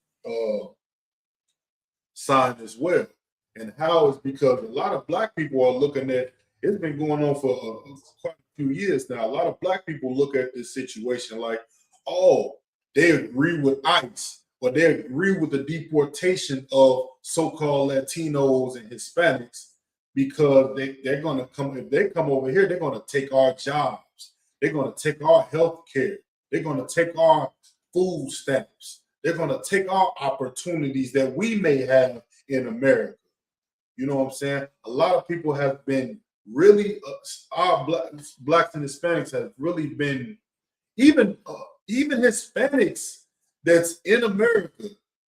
sign as well. And how is because a lot of black people are looking at, it's been going on for quite a few years now. A lot of black people look at this situation like, oh, they agree with ICE, or they agree with the deportation of so-called Latinos and Hispanics because they're going to come, if they come over here, they're going to take our jobs. They're going to take our health care. They're going to take our food stamps. They're going to take our opportunities that we may have in America. You know what I'm saying? A lot of people have been really, our blacks and Hispanics have really been, even Hispanics that's in America,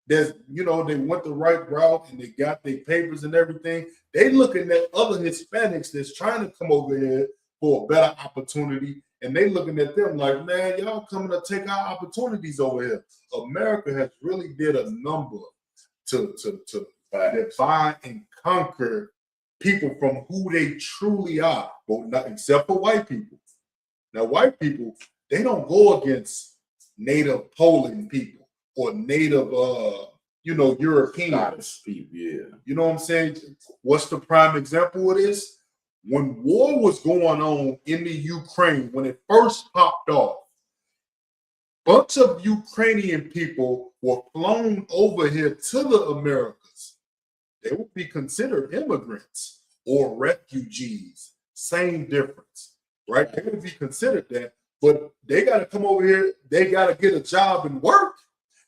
that's, you know, they went the right route and they got their papers and everything. They looking at other Hispanics that's trying to come over here for a better opportunity, and they looking at them like, man, y'all coming to take our opportunities over here. America has really did a number to divide and conquer people from who they truly are, but not except for white people. Now, white people, they don't go against native Poland people or native, Europeans. Yeah. You know what I'm saying? What's the prime example of this? When war was going on in the Ukraine, when it first popped off, bunch of Ukrainian people were flown over here to the Americas. They would be considered immigrants or refugees. Same difference, right? They would be considered that, but they got to come over here. They got to get a job and work.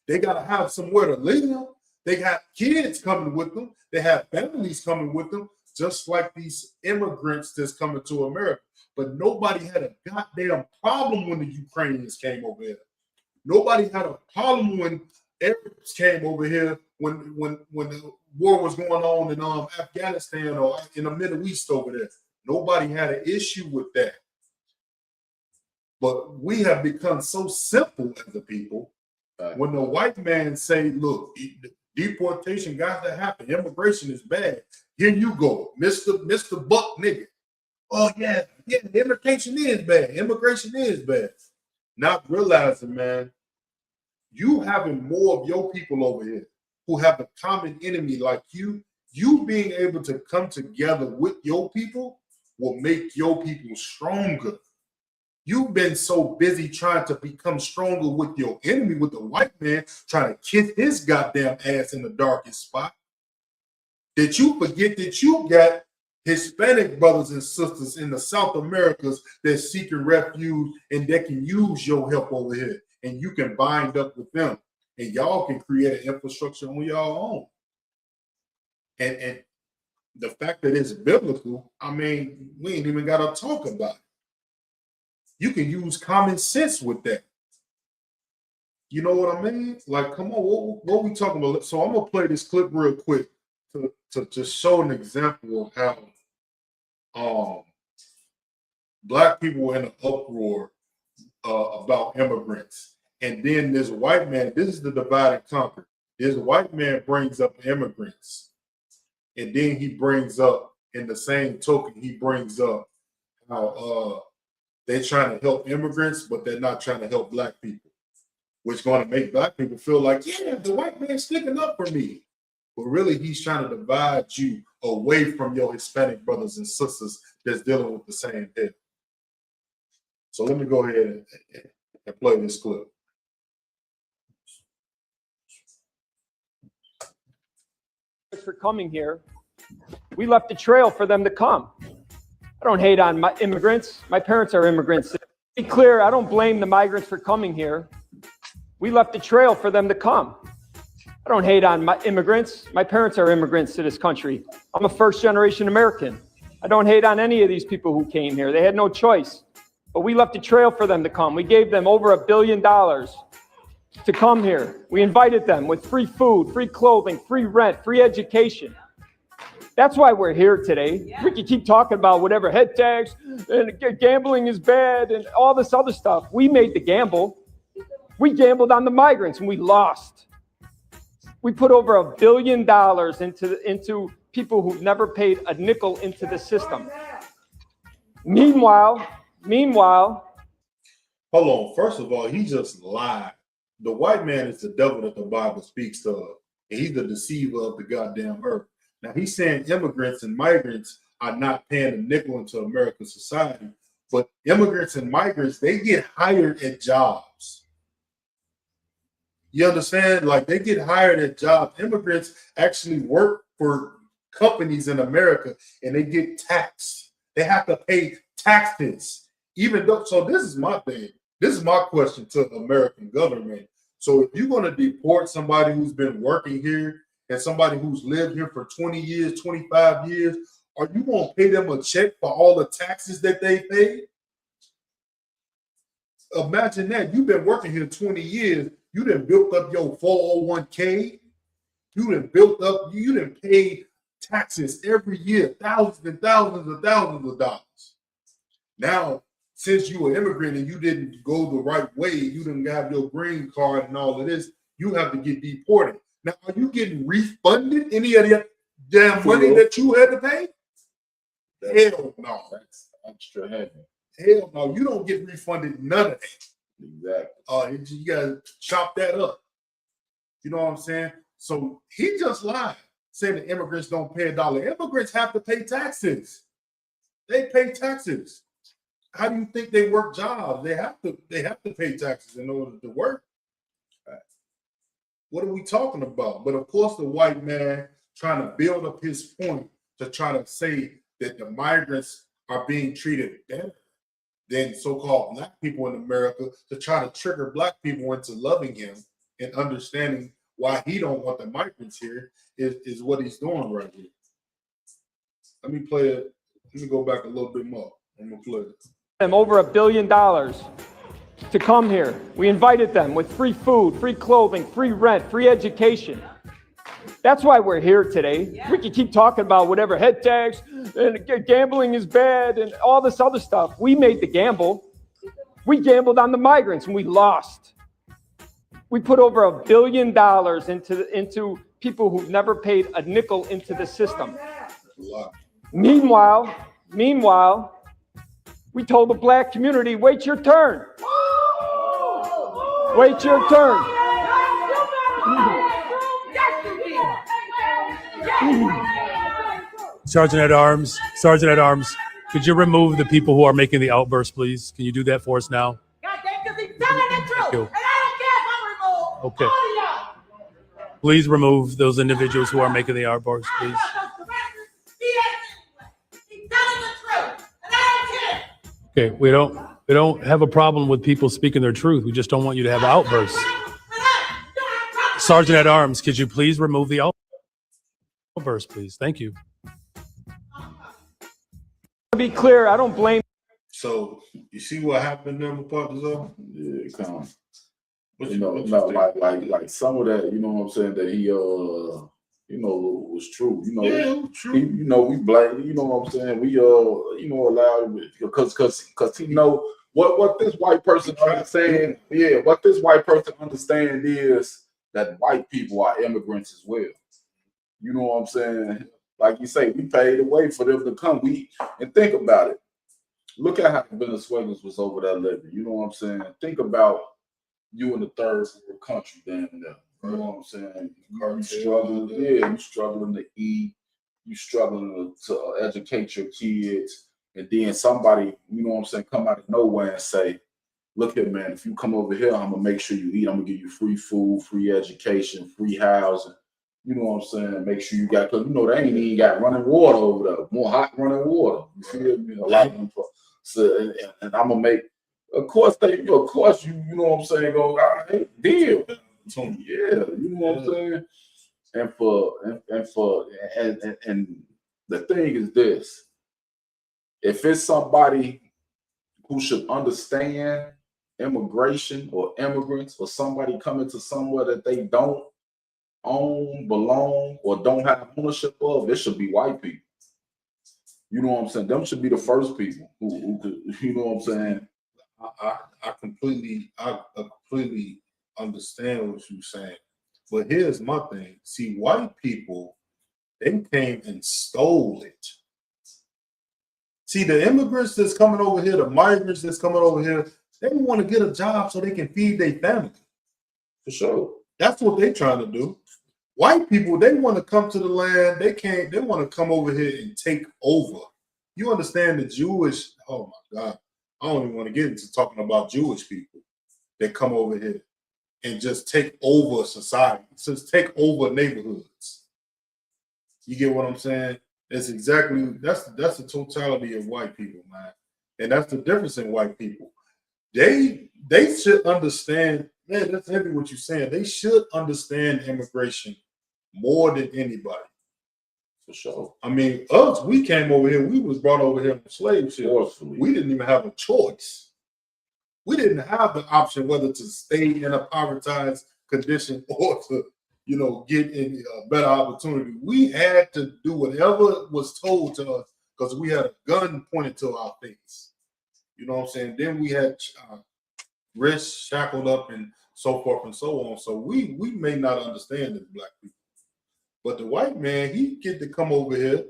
They got to have somewhere to live. They got kids coming with them. They have families coming with them, just like these immigrants that's coming to America. But nobody had a goddamn problem when the Ukrainians came over here. Nobody had a problem when Arabs came over here when the war was going on in Afghanistan or in the Middle East over there. Nobody had an issue with that. But we have become so simple as a people. When the white man say, look, deportation got to happen. Immigration is bad. Here you go, Mr. Buck nigga. Oh, yeah, immigration is bad. Immigration is bad. Not realizing, man, you having more of your people over here who have a common enemy like you being able to come together with your people will make your people stronger. You've been so busy trying to become stronger with your enemy, with the white man, trying to kiss his goddamn ass in the darkest spot, that you forget that you got Hispanic brothers and sisters in the South Americas that's seeking refuge and that can use your help over here. And you can bind up with them. And y'all can create an infrastructure on y'all own. And the fact that it's biblical, I mean, we ain't even got to talk about it. You can use common sense with that. You know what I mean? Like, come on, what we talking about? So I'm gonna play this clip real quick to just show an example of how black people were in an uproar about immigrants. And then this white man, this is the divide and conquer. This white man brings up immigrants. And then he brings up, in the same token, he brings up how they're trying to help immigrants, but they're not trying to help black people, which is going to make black people feel like, yeah, the white man's sticking up for me. But really, he's trying to divide you away from your Hispanic brothers and sisters that's dealing with the same hell. So let me go ahead and play this clip. For coming here, we left a trail for them to come. I don't hate on my immigrants. My parents are immigrants. To be clear, I don't blame the migrants for coming here. We left a trail for them to come. I don't hate on my immigrants. My parents are immigrants to this country. I'm a first-generation American. I don't hate on any of these people who came here. They had no choice. But we left a trail for them to come. We gave them over $1 billion to come here. We invited them with free food, free clothing, free rent, free education. That's why we're here today. We can keep talking about whatever head tags and gambling is bad and all this other stuff. We made the gamble. We gambled on the migrants and we lost. We put over $1 billion into people who've never paid a nickel into the system. Meanwhile, hold on. First of all, he just lied. The white man is the devil that the Bible speaks of, and he's the deceiver of the goddamn earth. Now, he's saying immigrants and migrants are not paying a nickel into American society, but immigrants and migrants, they get hired at jobs. You understand? Like, they get hired at jobs. Immigrants actually work for companies in America, and they get taxed. They have to pay taxes. Even though, so this is my thing. This is my question to the American government. So if you're going to deport somebody who's been working here and somebody who's lived here for 20 years, 25 years, are you going to pay them a check for all the taxes that they pay? Imagine that. You've been working here 20 years. You done built up your 401k. You done paid taxes every year, thousands and thousands and thousands of dollars. Now, since you were an immigrant and you didn't go the right way, you didn't have your green card and all of this, you have to get deported. Now, are you getting refunded any of that damn money that you had to pay? Hell no. That's extra heavy. Hell no. You don't get refunded none of that. Exactly. You got to chop that up. You know what I'm saying? So he just lied, saying that immigrants don't pay a dollar. Immigrants have to pay taxes. They pay taxes. How do you think they work jobs? They have to pay taxes in order to work. What are we talking about? But of course, the white man trying to build up his point to try to say that the migrants are being treated better than so-called black people in America, to try to trigger black people into loving him and understanding why he don't want the migrants here is what he's doing right here. Let me play it. Let me go back a little bit more. I'm gonna play it. Them over $1 billion to come here. We invited them with free food, free clothing, free rent, free education. That's why we're here today. We can keep talking about whatever head tags and gambling is bad and all this other stuff. We made the gamble. We gambled on the migrants and we lost. We put over $1 billion into people who've never paid a nickel into the system. Meanwhile, we told the black community, wait your turn. Wait your turn. Sergeant at Arms, could you remove the people who are making the outburst, please? Can you do that for us now? Thank you. Okay. Please remove those individuals who are making the outburst, please. Okay, we don't have a problem with people speaking their truth. We just don't want you to have outbursts. Sergeant at Arms, could you please remove the outburst, please? Thank you. To be clear, I don't blame. So you see what happened there, Partizan? Yeah, come on. You know, no, like some of that, you know what I'm saying, that he you know, was true. You know, Yeah, it was true. You know, we blame, you know what I'm saying, we you know, allowed because he know what this white person understand, what this white person understand is that white people are immigrants as well. You know what I'm saying? Like you say, we paid the way for them to come. And think about it. Look at how Venezuelans was over there living. You know what I'm saying? Think about you in the third world country down there. You know what I'm saying? You struggling, you struggling to eat, you struggling to educate your kids, and then somebody, you know what I'm saying, come out of nowhere and say, look here, man, if you come over here, I'm gonna make sure you eat, I'm gonna give you free food, free education, free housing. You know what I'm saying? Make sure you got, because you know they ain't even got running water over there, more hot running water. You feel me? A lot of them. So, and I'm gonna make, of course you know what I'm saying, go, all right, deal. Yeah, you know what I'm saying? And the thing is this, if it's somebody who should understand immigration or immigrants or somebody coming to somewhere that they don't own, belong, or don't have ownership of, it should be white people. You know what I'm saying? Them should be the first people who you know what I'm saying? I completely understand what you're saying. But here's my thing. See, white people, they came and stole it. See, the immigrants that's coming over here, the migrants that's coming over here, they want to get a job so they can feed their family. For sure. That's what they're trying to do. White people, they want to come to the land. They want to come over here and take over. You understand the Jewish, oh my God. I don't even want to get into talking about Jewish people that come over here and just take over society, just take over neighborhoods. You get what I'm saying? That's the totality of white people, man. And that's the difference in white people. They should understand, man, that's heavy what you're saying. They should understand immigration more than anybody. For sure. I mean, us, we came over here, we was brought over here on slave ship. We didn't even have a choice. We didn't have the option whether to stay in a povertized condition or to, you know, get in a better opportunity. We had to do whatever was told to us because we had a gun pointed to our face. You know what I'm saying? Then we had wrists shackled up and so forth and so on. So we may not understand as black people. But the white man, he get to come over here.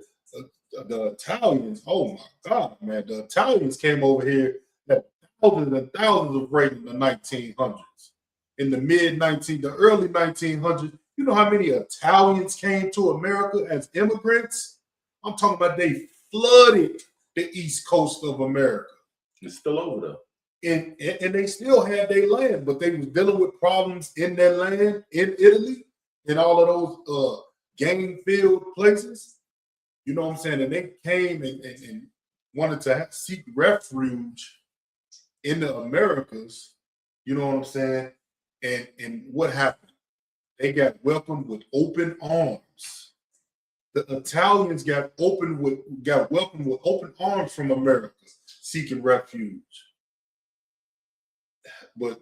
The Italians, oh my God, man. The Italians came over here, had thousands and thousands of rape in the 1900s. In the the early 1900s, you know how many Italians came to America as immigrants? I'm talking about they flooded the east coast of America. It's still over there. And they still had their land, but they was dealing with problems in their land, in Italy, in all of those gang-filled places. You know what I'm saying? And they came and wanted to seek refuge in the Americas. You know what I'm saying? And what happened? They got welcomed with open arms. The Italians got welcomed with open arms from America, seeking refuge. But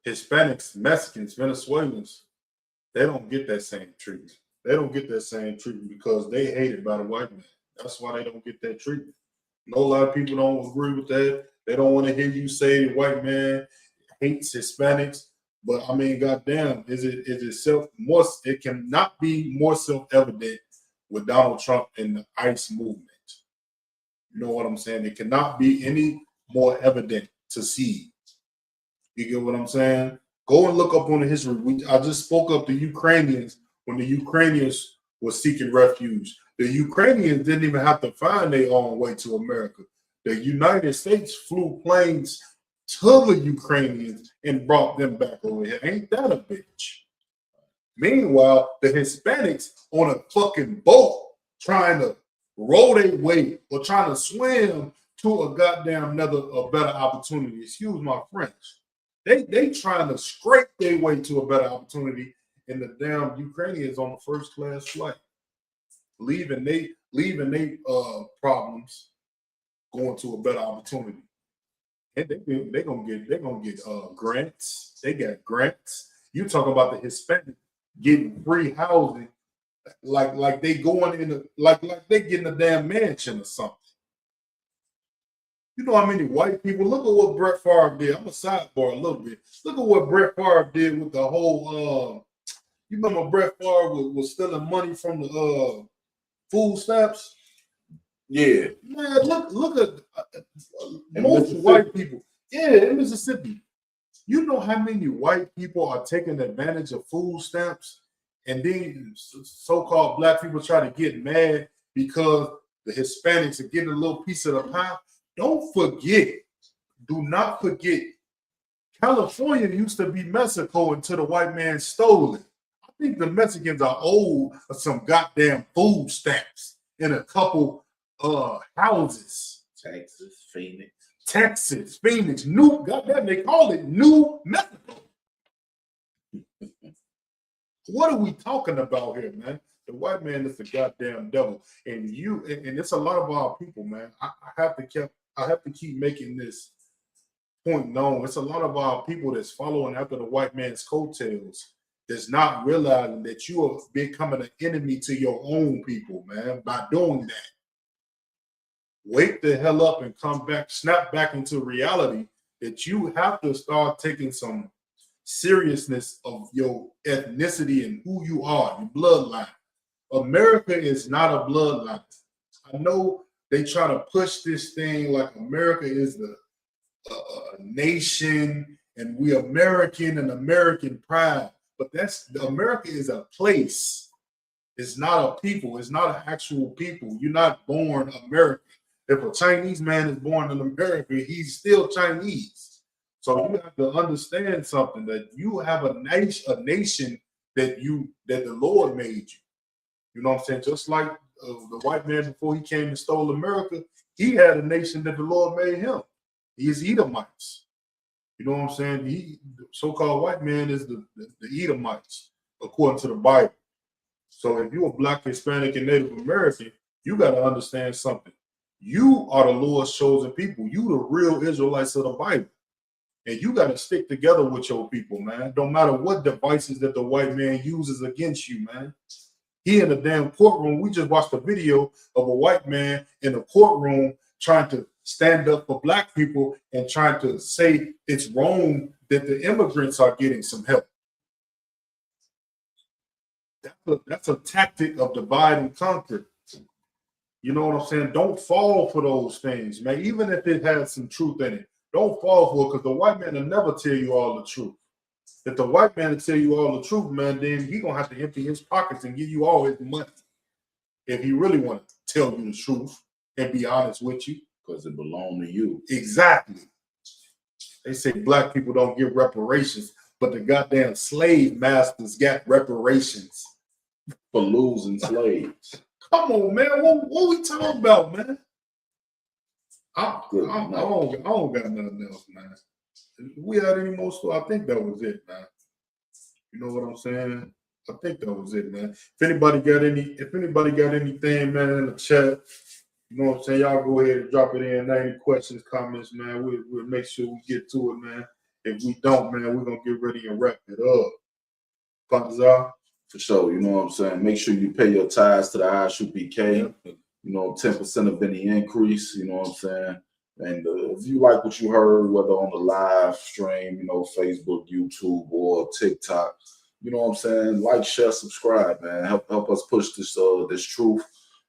Hispanics, Mexicans, Venezuelans, they don't get that same treatment. They don't get that same treatment because they hated by the white man. That's why they don't get that treatment. A lot of people don't agree with that. They don't want to hear you say the white man hates Hispanics. But I mean, goddamn, it cannot be more self-evident with Donald Trump and the ICE movement. You know what I'm saying? It cannot be any more evident to see. You get what I'm saying? Go and look up on the history. I just spoke up the Ukrainians when the Ukrainians were seeking refuge. The Ukrainians didn't even have to find their own way to America. The United States flew planes to the Ukrainians and brought them back over here. Ain't that a bitch? Meanwhile, the Hispanics on a fucking boat trying to roll their way or trying to swim to a goddamn a better opportunity. Excuse my French. They trying to scrape their way to a better opportunity, and the damn Ukrainians on the first class flight, leaving they problems, going to a better opportunity. And they're gonna get grants. They got grants. You talking about the Hispanic getting free housing, like they going in like they getting a damn mansion or something. You know how many white people? Look at what Brett Favre did. I'm a sidebar a little bit. Look at what Brett Favre did with the whole. You remember Brett Favre was stealing money from the food stamps? Yeah. Man, look at most white people. Yeah, in Mississippi. You know how many white people are taking advantage of food stamps, and then so-called black people try to get mad because the Hispanics are getting a little piece of the pie. Don't forget, do not forget, California used to be Mexico until the white man stole it. I think the Mexicans are owed some goddamn food stamps in a couple houses. Texas, Phoenix, New, goddamn, they call it New Mexico. What are we talking about here, man? The white man is the goddamn devil, and it's a lot of our people, man. I have to keep making this point known. It's a lot of our people that's following after the white man's coattails, that's not realizing that you are becoming an enemy to your own people, man, by doing that. Wake the hell up and come back, snap back into reality that you have to start taking some seriousness of your ethnicity and who you are, your bloodline. America is not a bloodline. I know they try to push this thing like America is the nation and we American and American pride, but America is a place. It's not a people. It's not an actual people. You're not born American. If a Chinese man is born in America, he's still Chinese. So you have to understand something, that you have a nation that the Lord made you. You know what I'm saying? Just like the white man before he came and stole America, he had a nation that the Lord made him. He is Edomites. You know what I'm saying? The so-called white man is the Edomites, according to the Bible. So if you're a Black, Hispanic, and Native American, you got to understand something. You are the Lord's chosen people. You the real Israelites of the Bible. And you got to stick together with your people, man. Don't matter what devices that the white man uses against you, man. He in the damn courtroom. We just watched a video of a white man in a courtroom trying to stand up for Black people and trying to say it's wrong that the immigrants are getting some help. That's a tactic of divide and conquer. You know what I'm saying? Don't fall for those things, man. Even if it has some truth in it, don't fall for it, because the white man will never tell you all the truth. If the white man will tell you all the truth, man, then he's going to have to empty his pockets and give you all his money if he really want to tell you the truth and be honest with you. Because it belongs to you. Exactly. They say Black people don't get reparations, but the goddamn slave masters got reparations. For losing slaves. Come on, man. What we talking about, man? I don't got nothing else, man. If we had any more stuff, I think that was it, man. You know what I'm saying? I think that was it, man. If anybody got anything, man, in the chat, you know what I'm saying, y'all go ahead and drop it in. Any questions, comments, man, we'll make sure we get to it, man. If we don't, man, we're gonna get ready and wrap it up. Panza. For sure, you know what I'm saying? Make sure you pay your tithes to the ISUPK. You know, 10% of any increase, you know what I'm saying? And if you like what you heard, whether on the live stream, you know, Facebook, YouTube, or TikTok, you know what I'm saying? Like, share, subscribe, man. Help us push this truth.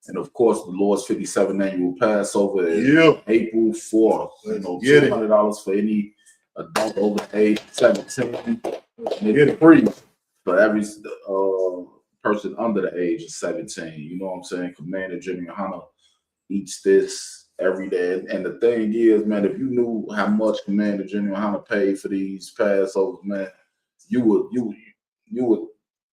And of course, the Lord's 57th annual Passover is April 4th. You know, $200 for any adult over age 17. It's free for every person under the age of 17. You know what I'm saying? Commander Jimmy Hanna eats this every day. And the thing is, man, if you knew how much Commander Jimmy Hanna paid for these Passovers, man, you would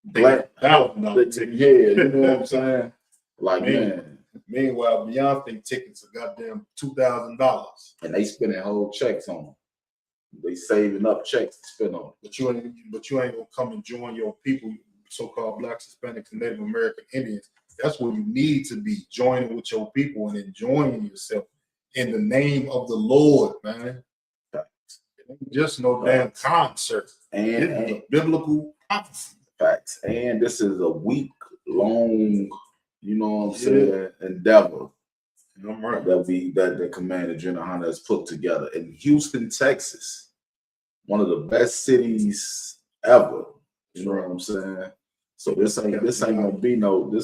black out. Yeah, you know what I'm saying? Like, man. Meanwhile, Beyonce tickets are goddamn $2,000. And they spending whole checks on them. They saving up checks to spend on them. But you ain't gonna come and join your people, so-called Blacks, Hispanics, and Native American Indians. That's where you need to be, joining with your people and enjoying yourself in the name of the Lord, man. Just no damn concert. And a biblical prophecy. Facts. And this is a week-long, you know what I'm saying, endeavor that the Commander General Hunter has put together in Houston, Texas, one of the best cities ever. You know what I'm saying? So this ain't gonna be no little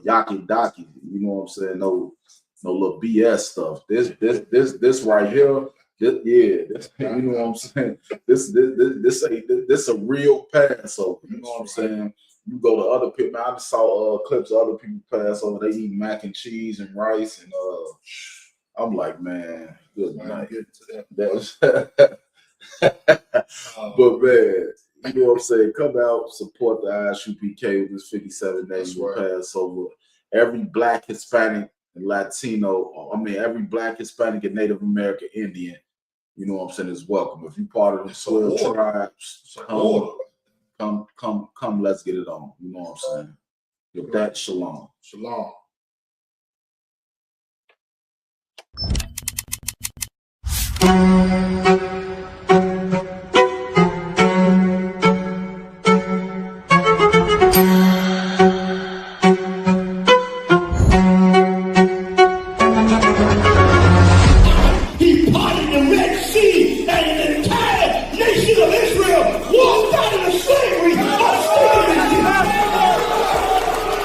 yaki daki. You know what I'm saying? No little BS stuff. This right here. You know what I'm saying? This a real Passover. You know what I'm saying? You go to other people. I just saw clips of other people Passover. They eat mac and cheese and rice, and I'm like, man, good night. But man, you know what I'm saying? Come out, support the ISUPK with this 57 days Passover. Every Black, Hispanic, and Latino, every Black, Hispanic, and Native American Indian, you know what I'm saying, is welcome. If you part of the 12 tribes, come, let's get it on. You know what I'm saying? With that, shalom. Shalom.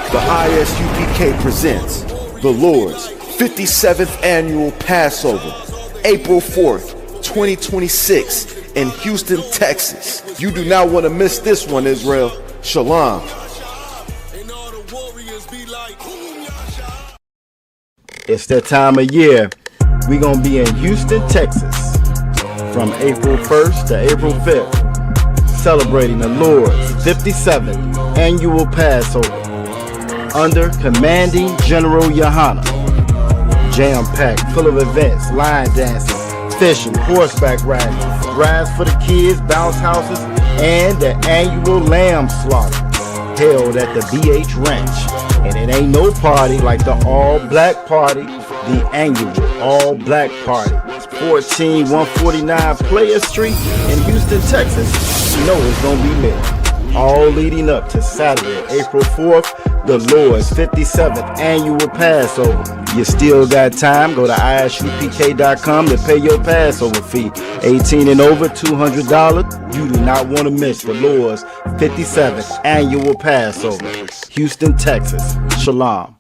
The ISUPK presents the Lord's 57th Annual Passover, April 4th, 2026 in Houston, Texas. You do not want to miss this one, Israel. Shalom. It's that time of year. We're going to be in Houston, Texas from April 1st to April 5th, celebrating the Lord's 57th Annual Passover under Commanding General Yohana. Jam-packed, full of events, line dancing, fishing, horseback riding, rides for the kids, bounce houses, and the annual lamb slaughter held at the BH Ranch. And it ain't no party like the all-black party, the annual all-black party. 14149 Player Street in Houston, Texas. You know it's gonna be lit. All leading up to Saturday, April 4th, the Lord's 57th Annual Passover. You still got time. Go to isupk.com to pay your Passover fee. 18 and over, $200. You do not want to miss the Lord's 57th Annual Passover. Houston, Texas. Shalom.